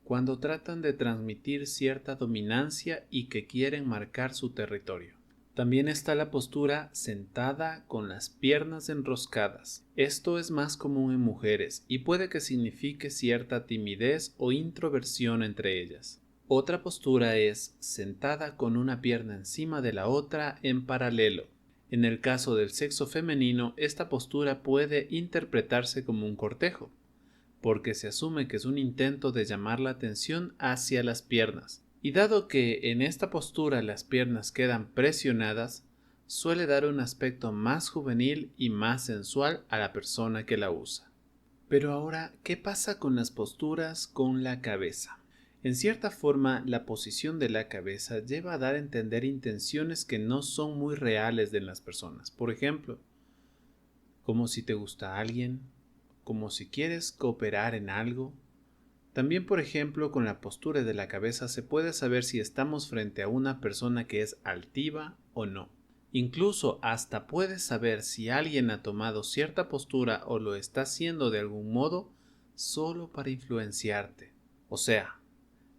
cuando tratan de transmitir cierta dominancia y que quieren marcar su territorio. También está la postura sentada con las piernas enroscadas. Esto es más común en mujeres y puede que signifique cierta timidez o introversión entre ellas. Otra postura es sentada con una pierna encima de la otra en paralelo. En el caso del sexo femenino, esta postura puede interpretarse como un cortejo, porque se asume que es un intento de llamar la atención hacia las piernas. Y dado que en esta postura las piernas quedan presionadas, suele dar un aspecto más juvenil y más sensual a la persona que la usa. Pero ahora, ¿qué pasa con las posturas con la cabeza? En cierta forma, la posición de la cabeza lleva a dar a entender intenciones que no son muy reales de las personas. Por ejemplo, como si te gusta alguien, como si quieres cooperar en algo. También, por ejemplo, con la postura de la cabeza se puede saber si estamos frente a una persona que es altiva o no. Incluso hasta puedes saber si alguien ha tomado cierta postura o lo está haciendo de algún modo solo para influenciarte. O sea,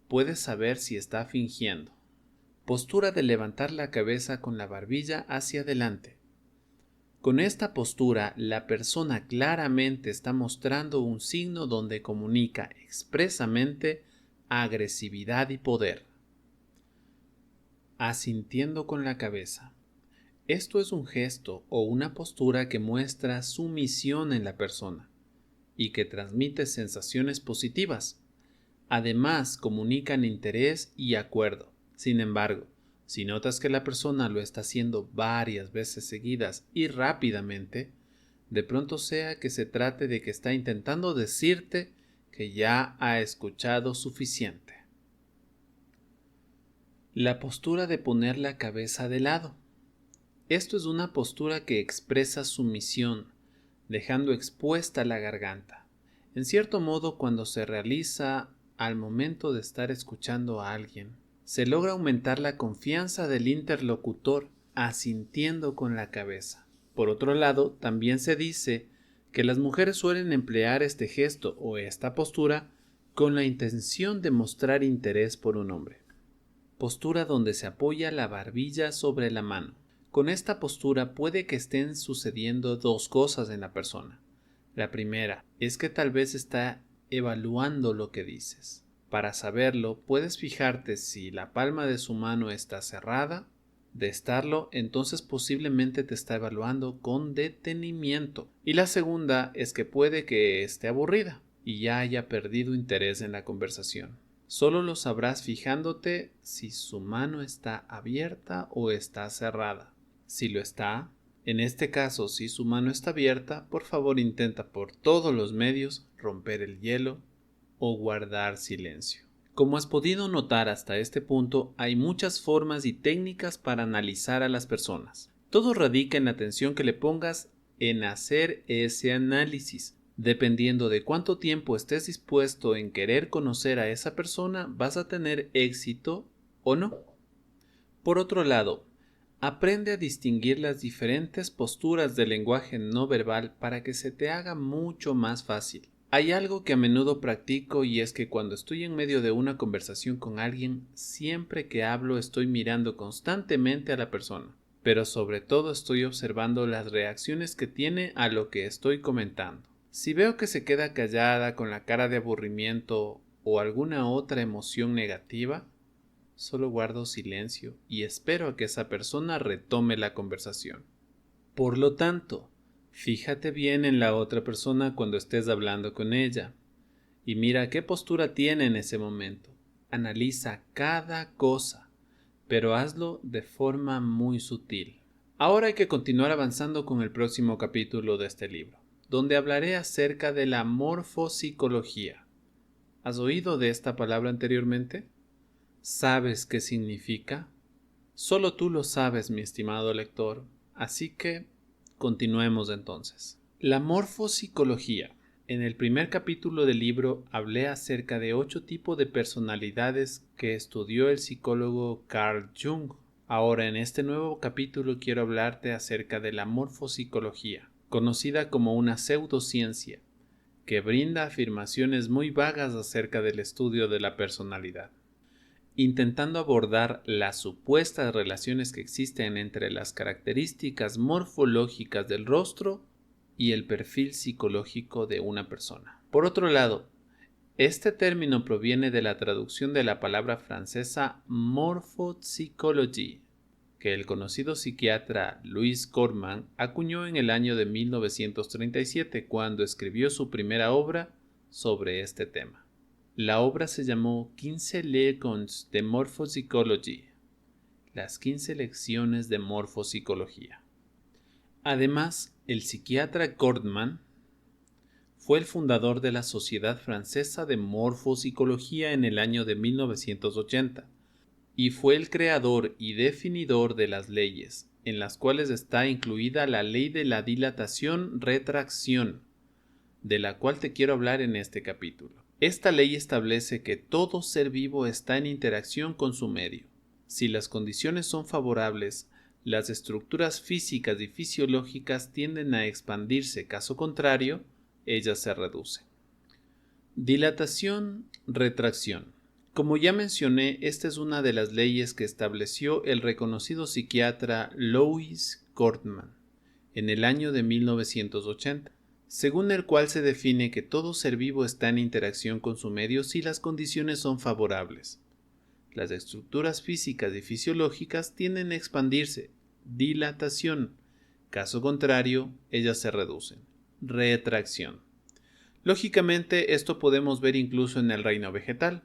puedes saber si está fingiendo. Postura de levantar la cabeza con la barbilla hacia adelante. Con esta postura, la persona claramente está mostrando un signo donde comunica expresamente agresividad y poder. Asintiendo con la cabeza. Esto es un gesto o una postura que muestra sumisión en la persona y que transmite sensaciones positivas. Además, comunican interés y acuerdo. Sin embargo, si notas que la persona lo está haciendo varias veces seguidas y rápidamente, de pronto sea que se trate de que está intentando decirte que ya ha escuchado suficiente. La postura de poner la cabeza de lado. Esto es una postura que expresa sumisión, dejando expuesta la garganta. En cierto modo, cuando se realiza al momento de estar escuchando a alguien, se logra aumentar la confianza del interlocutor asintiendo con la cabeza. Por otro lado, también se dice que las mujeres suelen emplear este gesto o esta postura con la intención de mostrar interés por un hombre. Postura donde se apoya la barbilla sobre la mano. Con esta postura puede que estén sucediendo dos cosas en la persona. La primera es que tal vez está evaluando lo que dices. Para saberlo, puedes fijarte si la palma de su mano está cerrada. De estarlo, entonces posiblemente te está evaluando con detenimiento. Y la segunda es que puede que esté aburrida y ya haya perdido interés en la conversación. Solo lo sabrás fijándote si su mano está abierta o está cerrada. Si lo está, en este caso, si su mano está abierta, por favor intenta por todos los medios romper el hielo o guardar silencio. Como has podido notar hasta este punto, hay muchas formas y técnicas para analizar a las personas. Todo radica en la atención que le pongas en hacer ese análisis. Dependiendo de cuánto tiempo estés dispuesto en querer conocer a esa persona, vas a tener éxito o no. Por otro lado, aprende a distinguir las diferentes posturas del lenguaje no verbal para que se te haga mucho más fácil. Hay algo que a menudo practico y es que cuando estoy en medio de una conversación con alguien, siempre que hablo estoy mirando constantemente a la persona, pero sobre todo estoy observando las reacciones que tiene a lo que estoy comentando. Si veo que se queda callada con la cara de aburrimiento o alguna otra emoción negativa, solo guardo silencio y espero a que esa persona retome la conversación. Por lo tanto, fíjate bien en la otra persona cuando estés hablando con ella y mira qué postura tiene en ese momento. Analiza cada cosa, pero hazlo de forma muy sutil. Ahora hay que continuar avanzando con el próximo capítulo de este libro, donde hablaré acerca de la morfopsicología. ¿Has oído de esta palabra anteriormente? ¿Sabes qué significa? Solo tú lo sabes, mi estimado lector, así que continuemos entonces. La morfopsicología. En el primer capítulo del libro hablé acerca de 8 tipos de personalidades que estudió el psicólogo Carl Jung. Ahora en este nuevo capítulo quiero hablarte acerca de la morfopsicología, conocida como una pseudociencia, que brinda afirmaciones muy vagas acerca del estudio de la personalidad, intentando abordar las supuestas relaciones que existen entre las características morfológicas del rostro y el perfil psicológico de una persona. Por otro lado, este término proviene de la traducción de la palabra francesa morphopsychologie, que el conocido psiquiatra Louis Corman acuñó en el año de 1937 cuando escribió su primera obra sobre este tema. La obra se llamó 15 Leçons de Morphopsychologie, las 15 lecciones de morfopsicología. Además, el psiquiatra Corman fue el fundador de la Sociedad Francesa de Morfopsicología en el año de 1980 y fue el creador y definidor de las leyes, en las cuales está incluida la ley de la dilatación-retracción, de la cual te quiero hablar en este capítulo. Esta ley establece que todo ser vivo está en interacción con su medio. Si las condiciones son favorables, las estructuras físicas y fisiológicas tienden a expandirse, caso contrario, ellas se reducen. Dilatación-retracción. Como ya mencioné, esta es una de las leyes que estableció el reconocido psiquiatra Louis Corman en el año de 1980. Según el cual se define que todo ser vivo está en interacción con su medio si las condiciones son favorables. Las estructuras físicas y fisiológicas tienden a expandirse, dilatación, caso contrario, ellas se reducen, retracción. Lógicamente, esto podemos ver incluso en el reino vegetal,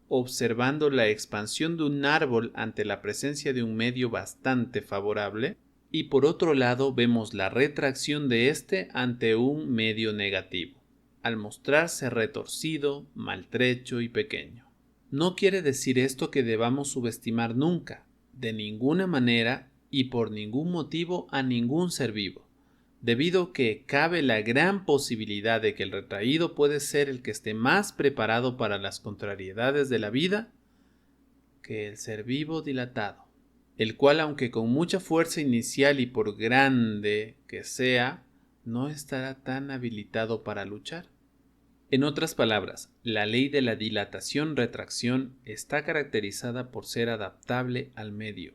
observando la expansión de un árbol ante la presencia de un medio bastante favorable, y por otro lado vemos la retracción de este ante un medio negativo, al mostrarse retorcido, maltrecho y pequeño. No quiere decir esto que debamos subestimar nunca, de ninguna manera y por ningún motivo a ningún ser vivo, debido que cabe la gran posibilidad de que el retraído puede ser el que esté más preparado para las contrariedades de la vida que el ser vivo dilatado, el cual, aunque con mucha fuerza inicial y por grande que sea, no estará tan habilitado para luchar. En otras palabras, la ley de la dilatación-retracción está caracterizada por ser adaptable al medio,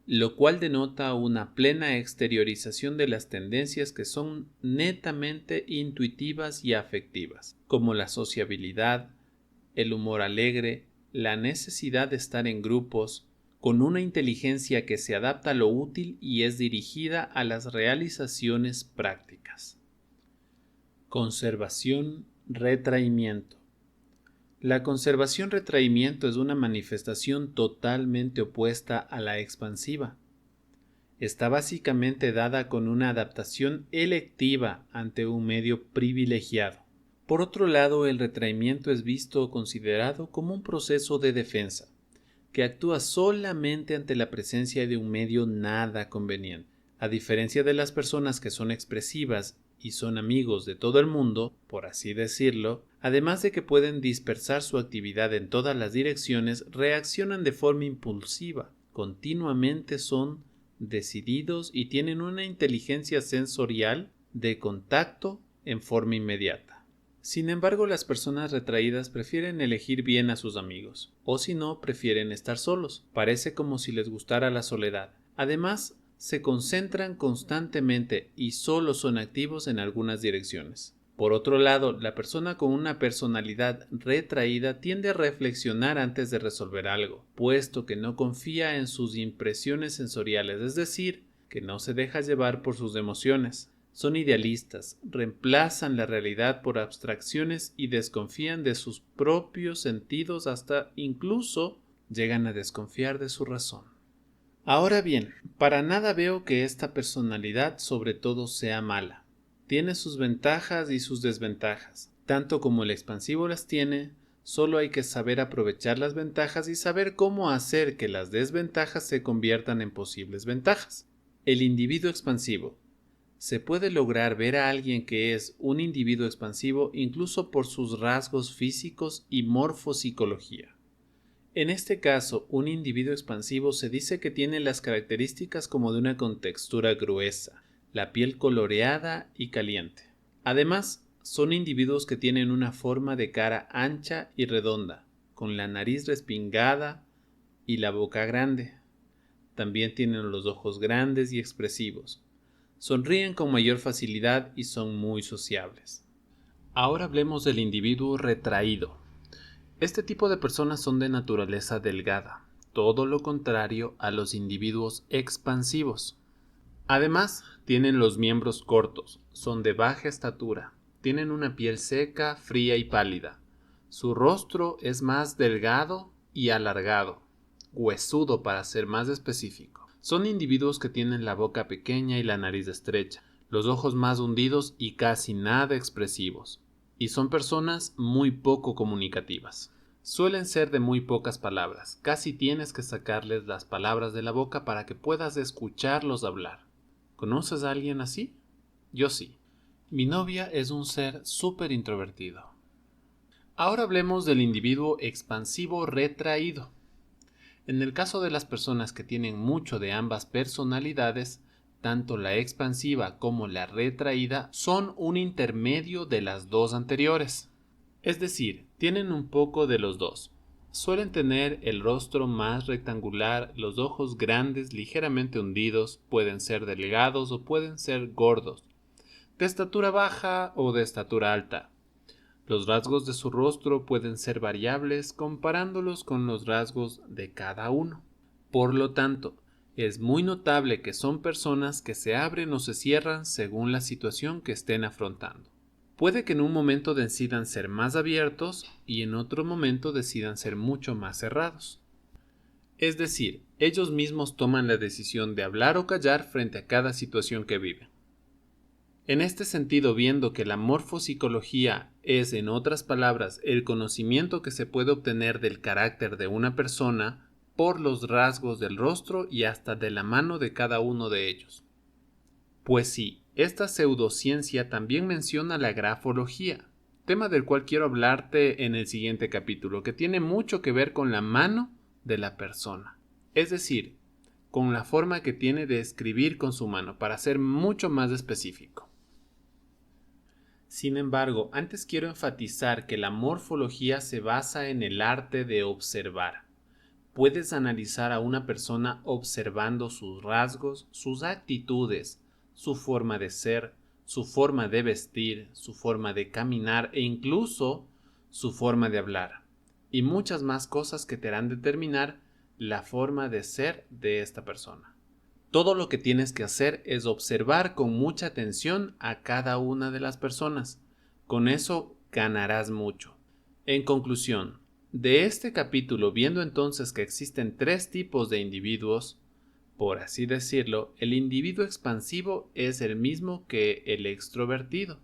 lo cual denota una plena exteriorización de las tendencias que son netamente intuitivas y afectivas, como la sociabilidad, el humor alegre, la necesidad de estar en grupos, con una inteligencia que se adapta a lo útil y es dirigida a las realizaciones prácticas. Conservación, retraimiento. La conservación-retraimiento es una manifestación totalmente opuesta a la expansiva. Está básicamente dada con una adaptación electiva ante un medio privilegiado. Por otro lado, el retraimiento es visto o considerado como un proceso de defensa, que actúa solamente ante la presencia de un medio nada conveniente. A diferencia de las personas que son expresivas y son amigos de todo el mundo, por así decirlo, además de que pueden dispersar su actividad en todas las direcciones, reaccionan de forma impulsiva, continuamente son decididos y tienen una inteligencia sensorial de contacto en forma inmediata. Sin embargo, las personas retraídas prefieren elegir bien a sus amigos, o si no, prefieren estar solos. Parece como si les gustara la soledad. Además, se concentran constantemente y solo son activos en algunas direcciones. Por otro lado, la persona con una personalidad retraída tiende a reflexionar antes de resolver algo, puesto que no confía en sus impresiones sensoriales, es decir, que no se deja llevar por sus emociones. Son idealistas, reemplazan la realidad por abstracciones y desconfían de sus propios sentidos, hasta incluso llegan a desconfiar de su razón. Ahora bien, para nada veo que esta personalidad sobre todo sea mala. Tiene sus ventajas y sus desventajas. Tanto como el expansivo las tiene, solo hay que saber aprovechar las ventajas y saber cómo hacer que las desventajas se conviertan en posibles ventajas. El individuo expansivo. Se puede lograr ver a alguien que es un individuo expansivo incluso por sus rasgos físicos y morfopsicología. En este caso, un individuo expansivo se dice que tiene las características como de una contextura gruesa, la piel coloreada y caliente. Además, son individuos que tienen una forma de cara ancha y redonda, con la nariz respingada y la boca grande. También tienen los ojos grandes y expresivos. Sonríen con mayor facilidad y son muy sociables. Ahora hablemos del individuo retraído. Este tipo de personas son de naturaleza delgada, todo lo contrario a los individuos expansivos. Además, tienen los miembros cortos, son de baja estatura, tienen una piel seca, fría y pálida. Su rostro es más delgado y alargado, huesudo para ser más específico. Son individuos que tienen la boca pequeña y la nariz estrecha, los ojos más hundidos y casi nada expresivos, y son personas muy poco comunicativas. Suelen ser de muy pocas palabras, casi tienes que sacarles las palabras de la boca para que puedas escucharlos hablar. ¿Conoces a alguien así? Yo sí. Mi novia es un ser súper introvertido. Ahora hablemos del individuo expansivo retraído. En el caso de las personas que tienen mucho de ambas personalidades, tanto la expansiva como la retraída son un intermedio de las dos anteriores. Es decir, tienen un poco de los dos. Suelen tener el rostro más rectangular, los ojos grandes, ligeramente hundidos, pueden ser delgados o pueden ser gordos, de estatura baja o de estatura alta. Los rasgos de su rostro pueden ser variables comparándolos con los rasgos de cada uno. Por lo tanto, es muy notable que son personas que se abren o se cierran según la situación que estén afrontando. Puede que en un momento decidan ser más abiertos y en otro momento decidan ser mucho más cerrados. Es decir, ellos mismos toman la decisión de hablar o callar frente a cada situación que viven. En este sentido, viendo que la morfopsicología es, en otras palabras, el conocimiento que se puede obtener del carácter de una persona por los rasgos del rostro y hasta de la mano de cada uno de ellos. Pues sí, esta pseudociencia también menciona la grafología, tema del cual quiero hablarte en el siguiente capítulo, que tiene mucho que ver con la mano de la persona, es decir, con la forma que tiene de escribir con su mano, para ser mucho más específico. Sin embargo, antes quiero enfatizar que la morfología se basa en el arte de observar. Puedes analizar a una persona observando sus rasgos, sus actitudes, su forma de ser, su forma de vestir, su forma de caminar e incluso su forma de hablar. y muchas más cosas que te harán determinar la forma de ser de esta persona. Todo lo que tienes que hacer es observar con mucha atención a cada una de las personas. Con eso ganarás mucho. En conclusión, de este capítulo, viendo entonces que existen 3 tipos de individuos, por así decirlo, el individuo expansivo es el mismo que el extrovertido.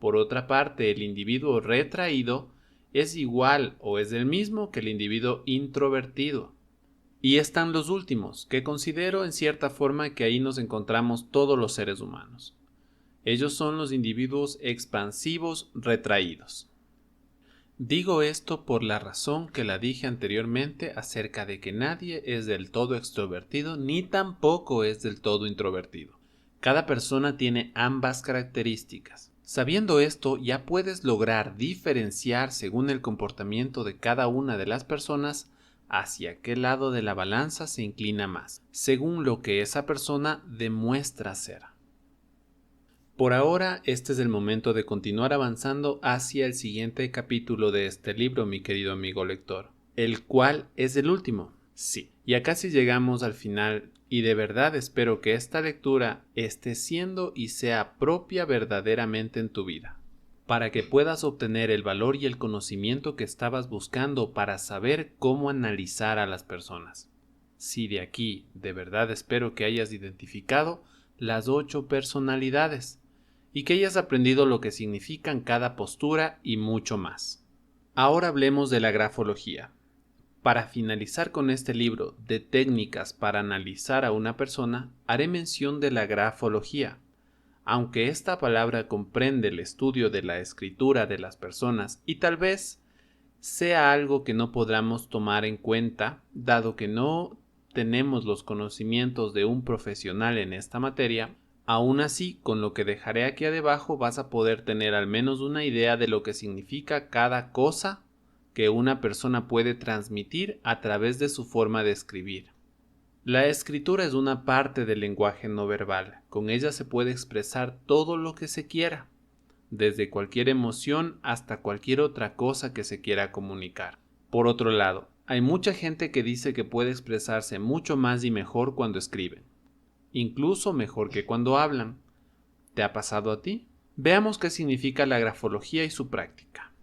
Por otra parte, el individuo retraído es igual o es el mismo que el individuo introvertido. Y están los últimos, que considero en cierta forma que ahí nos encontramos todos los seres humanos. Ellos son los individuos expansivos retraídos. Digo esto por la razón que la dije anteriormente acerca de que nadie es del todo extrovertido ni tampoco es del todo introvertido. Cada persona tiene ambas características. Sabiendo esto, ya puedes lograr diferenciar según el comportamiento de cada una de las personas hacia qué lado de la balanza se inclina más, según lo que esa persona demuestra ser. Por ahora, este es el momento de continuar avanzando hacia el siguiente capítulo de este libro, mi querido amigo lector, el cual es el último. Sí, ya casi llegamos al final y de verdad espero que esta lectura esté siendo y sea propia verdaderamente en tu vida, para que puedas obtener el valor y el conocimiento que estabas buscando para saber cómo analizar a las personas. Sí, de aquí, de verdad espero que hayas identificado las 8 personalidades y que hayas aprendido lo que significan cada postura y mucho más. Ahora hablemos de la grafología. Para finalizar con este libro de técnicas para analizar a una persona, haré mención de la grafología. Aunque esta palabra comprende el estudio de la escritura de las personas y tal vez sea algo que no podamos tomar en cuenta, dado que no tenemos los conocimientos de un profesional en esta materia, aún así, con lo que dejaré aquí abajo vas a poder tener al menos una idea de lo que significa cada cosa que una persona puede transmitir a través de su forma de escribir. La escritura es una parte del lenguaje no verbal. Con ella se puede expresar todo lo que se quiera, desde cualquier emoción hasta cualquier otra cosa que se quiera comunicar. Por otro lado, hay mucha gente que dice que puede expresarse mucho más y mejor cuando escriben, incluso mejor que cuando hablan. ¿Te ha pasado a ti? Veamos qué significa la grafología y su práctica.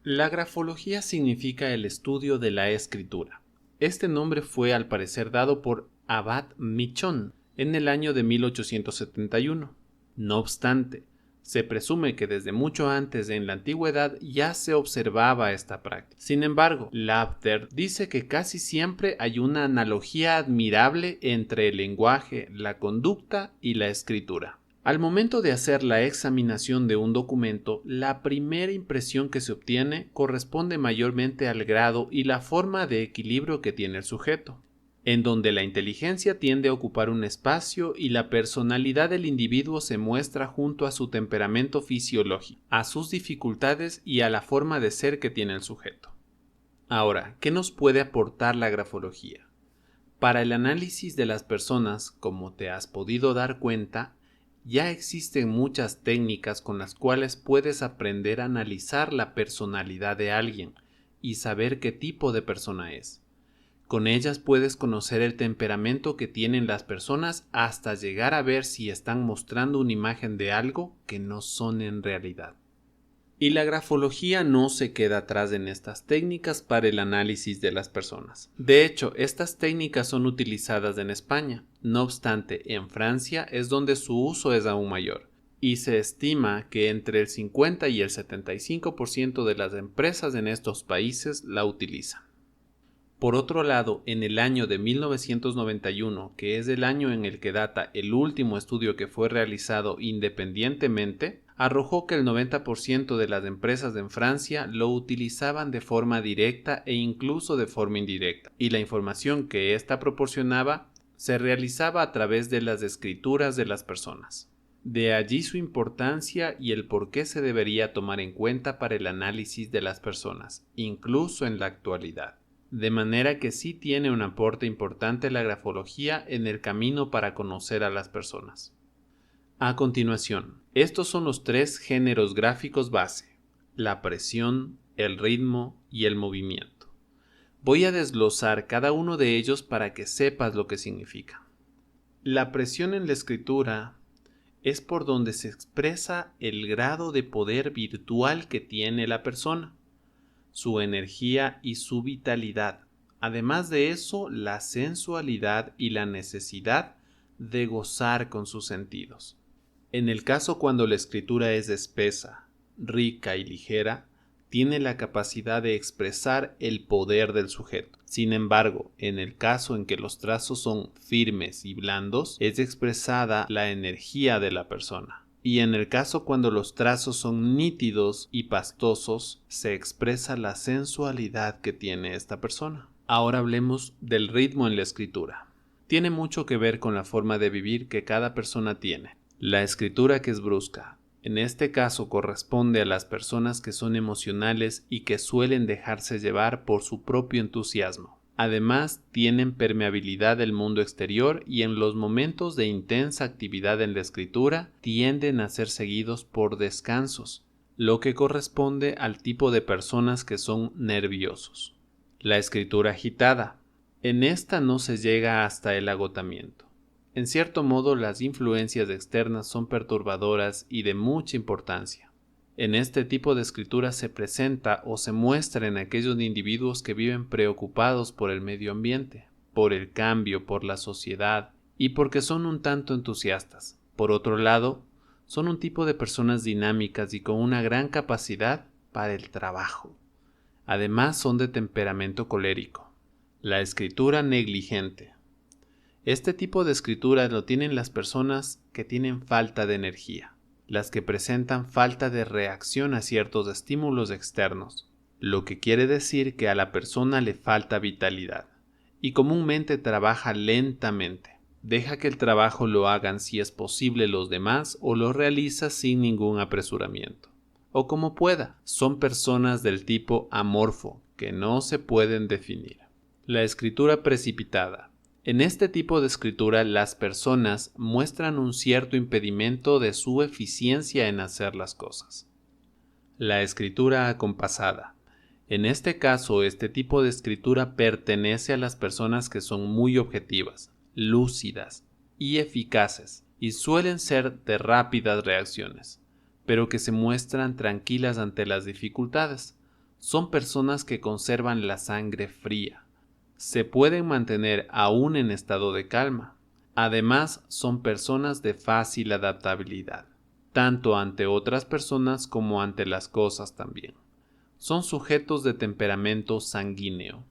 La grafología significa el estudio de la escritura. Este nombre fue al parecer dado por Abad Michón en el año de 1871. No obstante, se presume que desde mucho antes en la antigüedad ya se observaba esta práctica. Sin embargo, Lafter dice que casi siempre hay una analogía admirable entre el lenguaje, la conducta y la escritura. Al momento de hacer la examinación de un documento, la primera impresión que se obtiene corresponde mayormente al grado y la forma de equilibrio que tiene el sujeto, en donde la inteligencia tiende a ocupar un espacio y la personalidad del individuo se muestra junto a su temperamento fisiológico, a sus dificultades y a la forma de ser que tiene el sujeto. Ahora, ¿qué nos puede aportar la grafología? Para el análisis de las personas, como te has podido dar cuenta, ya existen muchas técnicas con las cuales puedes aprender a analizar la personalidad de alguien y saber qué tipo de persona es. Con ellas puedes conocer el temperamento que tienen las personas hasta llegar a ver si están mostrando una imagen de algo que no son en realidad. Y la grafología no se queda atrás en estas técnicas para el análisis de las personas. De hecho, estas técnicas son utilizadas en España. No obstante, en Francia es donde su uso es aún mayor, y se estima que entre el 50 y el 75% de las empresas en estos países la utilizan. Por otro lado, en el año de 1991, que es el año en el que data el último estudio que fue realizado independientemente, arrojó que el 90% de las empresas en Francia lo utilizaban de forma directa e incluso de forma indirecta, y la información que ésta proporcionaba se realizaba a través de las escrituras de las personas. De allí su importancia y el por qué se debería tomar en cuenta para el análisis de las personas, incluso en la actualidad. De manera que sí tiene un aporte importante la grafología en el camino para conocer a las personas. A continuación, estos son los 3 géneros gráficos base: la presión, el ritmo y el movimiento. Voy a desglosar cada uno de ellos para que sepas lo que significa. La presión en la escritura es por donde se expresa el grado de poder virtual que tiene la persona, su energía y su vitalidad. Además de eso, la sensualidad y la necesidad de gozar con sus sentidos. En el caso cuando la escritura es espesa, rica y ligera, tiene la capacidad de expresar el poder del sujeto. Sin embargo, en el caso en que los trazos son firmes y blandos, es expresada la energía de la persona. Y en el caso cuando los trazos son nítidos y pastosos, se expresa la sensualidad que tiene esta persona. Ahora hablemos del ritmo en la escritura. Tiene mucho que ver con la forma de vivir que cada persona tiene. La escritura que es brusca, en este caso corresponde a las personas que son emocionales y que suelen dejarse llevar por su propio entusiasmo. Además, tienen permeabilidad del mundo exterior y en los momentos de intensa actividad en la escritura tienden a ser seguidos por descansos, lo que corresponde al tipo de personas que son nerviosos. La escritura agitada. En esta no se llega hasta el agotamiento. En cierto modo, las influencias externas son perturbadoras y de mucha importancia. En este tipo de escritura se presenta o se muestra en aquellos individuos que viven preocupados por el medio ambiente, por el cambio, por la sociedad y porque son un tanto entusiastas. Por otro lado, son un tipo de personas dinámicas y con una gran capacidad para el trabajo. Además, son de temperamento colérico. La escritura negligente. Este tipo de escritura lo tienen las personas que tienen falta de energía, las que presentan falta de reacción a ciertos estímulos externos, lo que quiere decir que a la persona le falta vitalidad, y comúnmente trabaja lentamente. Deja que el trabajo lo hagan si es posible los demás o lo realiza sin ningún apresuramiento. O como pueda, son personas del tipo amorfo, que no se pueden definir. La escritura precipitada. En este tipo de escritura las personas muestran un cierto impedimento de su eficiencia en hacer las cosas. La escritura acompasada. En este caso, este tipo de escritura pertenece a las personas que son muy objetivas, lúcidas y eficaces, y suelen ser de rápidas reacciones, pero que se muestran tranquilas ante las dificultades. Son personas que conservan la sangre fría. Se pueden mantener aún en estado de calma. Además, son personas de fácil adaptabilidad, tanto ante otras personas como ante las cosas también. Son sujetos de temperamento sanguíneo.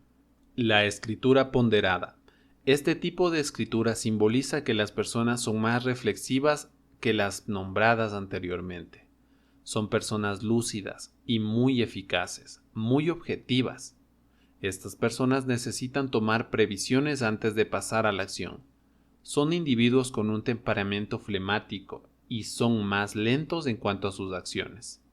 La escritura ponderada. Este tipo de escritura simboliza que las personas son más reflexivas que las nombradas anteriormente. Son personas lúcidas y muy eficaces, muy objetivas. Estas personas necesitan tomar previsiones antes de pasar a la acción. Son individuos con un temperamento flemático y son más lentos en cuanto a sus acciones.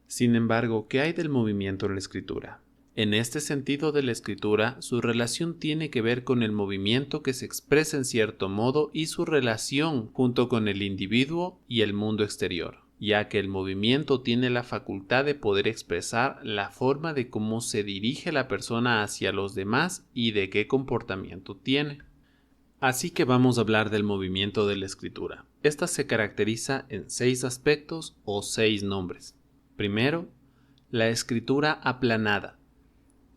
Sin embargo, ¿qué hay del movimiento en la escritura? En este sentido de la escritura, su relación tiene que ver con el movimiento que se expresa en cierto modo y su relación junto con el individuo y el mundo exterior, ya que el movimiento tiene la facultad de poder expresar la forma de cómo se dirige la persona hacia los demás y de qué comportamiento tiene. Así que vamos a hablar del movimiento de la escritura. Esta se caracteriza en 6 aspectos o 6 nombres. Primero, la escritura aplanada.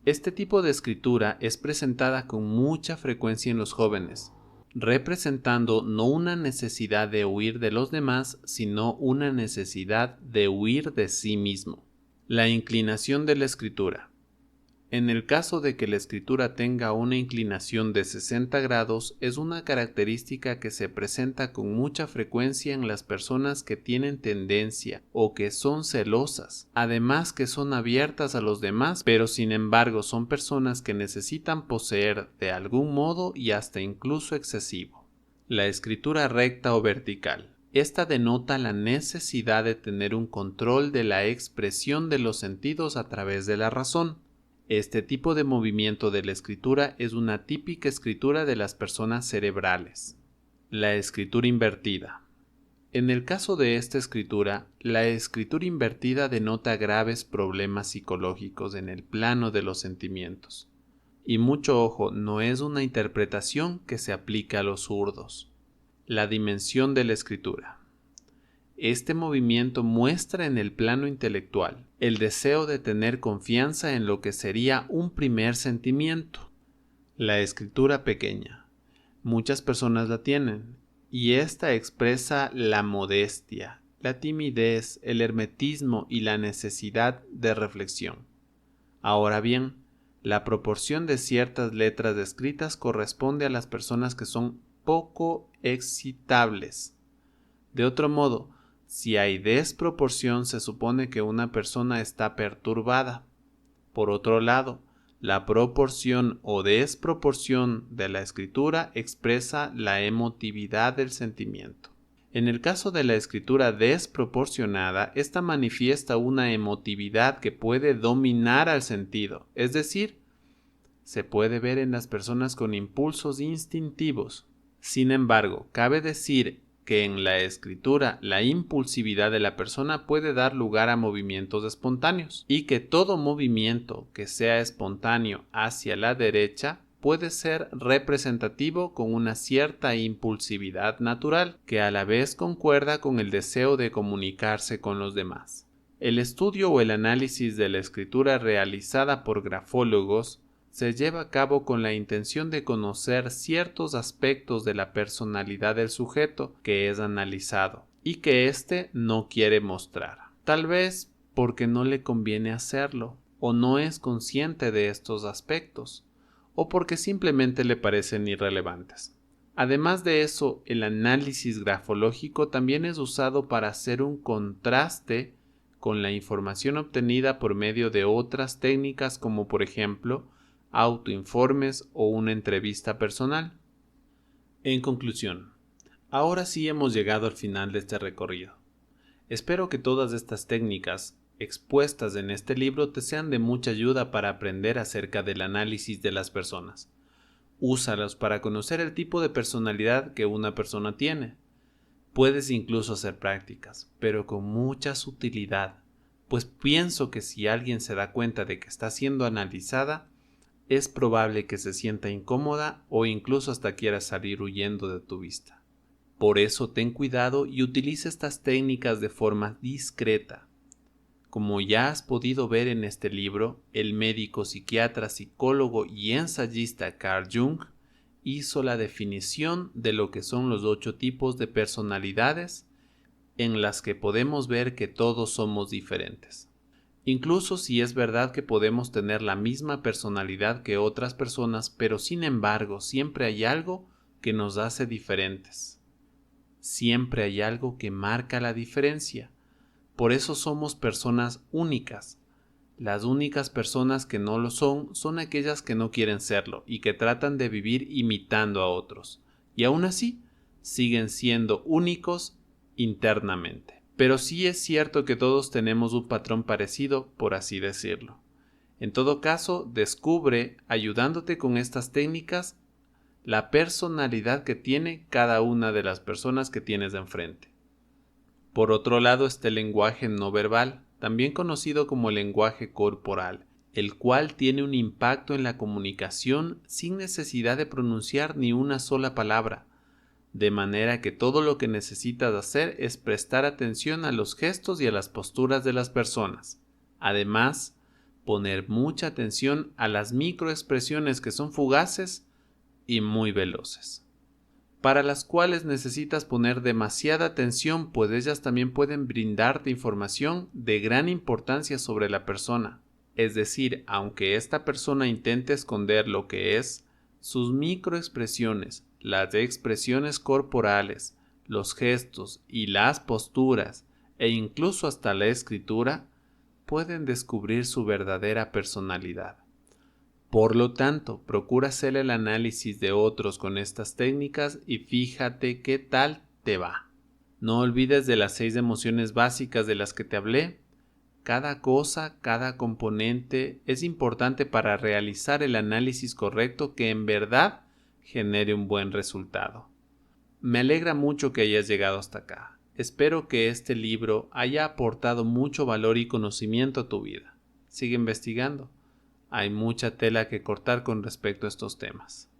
Este tipo de escritura es presentada con mucha frecuencia en los jóvenes, representando no una necesidad de huir de los demás, sino una necesidad de huir de sí mismo. La inclinación de la escritura. En el caso de que la escritura tenga una inclinación de 60 grados, es una característica que se presenta con mucha frecuencia en las personas que tienen tendencia o que son celosas, además que son abiertas a los demás, pero sin embargo son personas que necesitan poseer de algún modo y hasta incluso excesivo. La escritura recta o vertical. Esta denota la necesidad de tener un control de la expresión de los sentidos a través de la razón. Este tipo de movimiento de la escritura es una típica escritura de las personas cerebrales. La escritura invertida. En el caso de esta escritura, la escritura invertida denota graves problemas psicológicos en el plano de los sentimientos. Y mucho ojo, no es una interpretación que se aplica a los zurdos. La dimensión de la escritura. Este movimiento muestra en el plano intelectual el deseo de tener confianza en lo que sería un primer sentimiento. La escritura pequeña. Muchas personas la tienen, y esta expresa la modestia, la timidez, el hermetismo y la necesidad de reflexión. Ahora bien, la proporción de ciertas letras escritas corresponde a las personas que son poco excitables. De otro modo, si hay desproporción, se supone que una persona está perturbada. Por otro lado, la proporción o desproporción de la escritura expresa la emotividad del sentimiento. En el caso de la escritura desproporcionada, esta manifiesta una emotividad que puede dominar al sentido, es decir, se puede ver en las personas con impulsos instintivos. Sin embargo, cabe decir que en la escritura la impulsividad de la persona puede dar lugar a movimientos espontáneos, y que todo movimiento que sea espontáneo hacia la derecha puede ser representativo con una cierta impulsividad natural, que a la vez concuerda con el deseo de comunicarse con los demás. El estudio o el análisis de la escritura realizada por grafólogos se lleva a cabo con la intención de conocer ciertos aspectos de la personalidad del sujeto que es analizado y que éste no quiere mostrar, tal vez porque no le conviene hacerlo, o no es consciente de estos aspectos, o porque simplemente le parecen irrelevantes. Además de eso, el análisis grafológico también es usado para hacer un contraste con la información obtenida por medio de otras técnicas, como por ejemplo autoinformes o una entrevista personal. En conclusión, ahora sí hemos llegado al final de este recorrido. Espero que todas estas técnicas expuestas en este libro te sean de mucha ayuda para aprender acerca del análisis de las personas. Úsalos para conocer el tipo de personalidad que una persona tiene. Puedes incluso hacer prácticas, pero con mucha sutilidad, pues pienso que si alguien se da cuenta de que está siendo analizada, es probable que se sienta incómoda o incluso hasta quiera salir huyendo de tu vista. Por eso ten cuidado y utiliza estas técnicas de forma discreta. Como ya has podido ver en este libro, el médico, psiquiatra, psicólogo y ensayista Carl Jung hizo la definición de lo que son los 8 tipos de personalidades, en las que podemos ver que todos somos diferentes. Incluso si es verdad que podemos tener la misma personalidad que otras personas, pero sin embargo siempre hay algo que nos hace diferentes. Siempre hay algo que marca la diferencia. Por eso somos personas únicas. Las únicas personas que no lo son aquellas que no quieren serlo y que tratan de vivir imitando a otros. Y aún así, siguen siendo únicos internamente. Pero sí es cierto que todos tenemos un patrón parecido, por así decirlo. En todo caso, descubre, ayudándote con estas técnicas, la personalidad que tiene cada una de las personas que tienes de enfrente. Por otro lado está el lenguaje no verbal, también conocido como lenguaje corporal, el cual tiene un impacto en la comunicación sin necesidad de pronunciar ni una sola palabra. De manera que todo lo que necesitas hacer es prestar atención a los gestos y a las posturas de las personas. Además, poner mucha atención a las microexpresiones que son fugaces y muy veloces, para las cuales necesitas poner demasiada atención, pues ellas también pueden brindarte información de gran importancia sobre la persona. Es decir, aunque esta persona intente esconder lo que es, sus microexpresiones, las expresiones corporales, los gestos y las posturas, e incluso hasta la escritura, pueden descubrir su verdadera personalidad. Por lo tanto, procura hacer el análisis de otros con estas técnicas y fíjate qué tal te va. No olvides de las 6 emociones básicas de las que te hablé. Cada cosa, cada componente es importante para realizar el análisis correcto que en verdad genere un buen resultado. Me alegra mucho que hayas llegado hasta acá. Espero que este libro haya aportado mucho valor y conocimiento a tu vida. Sigue investigando. hay mucha tela que cortar con respecto a estos temas.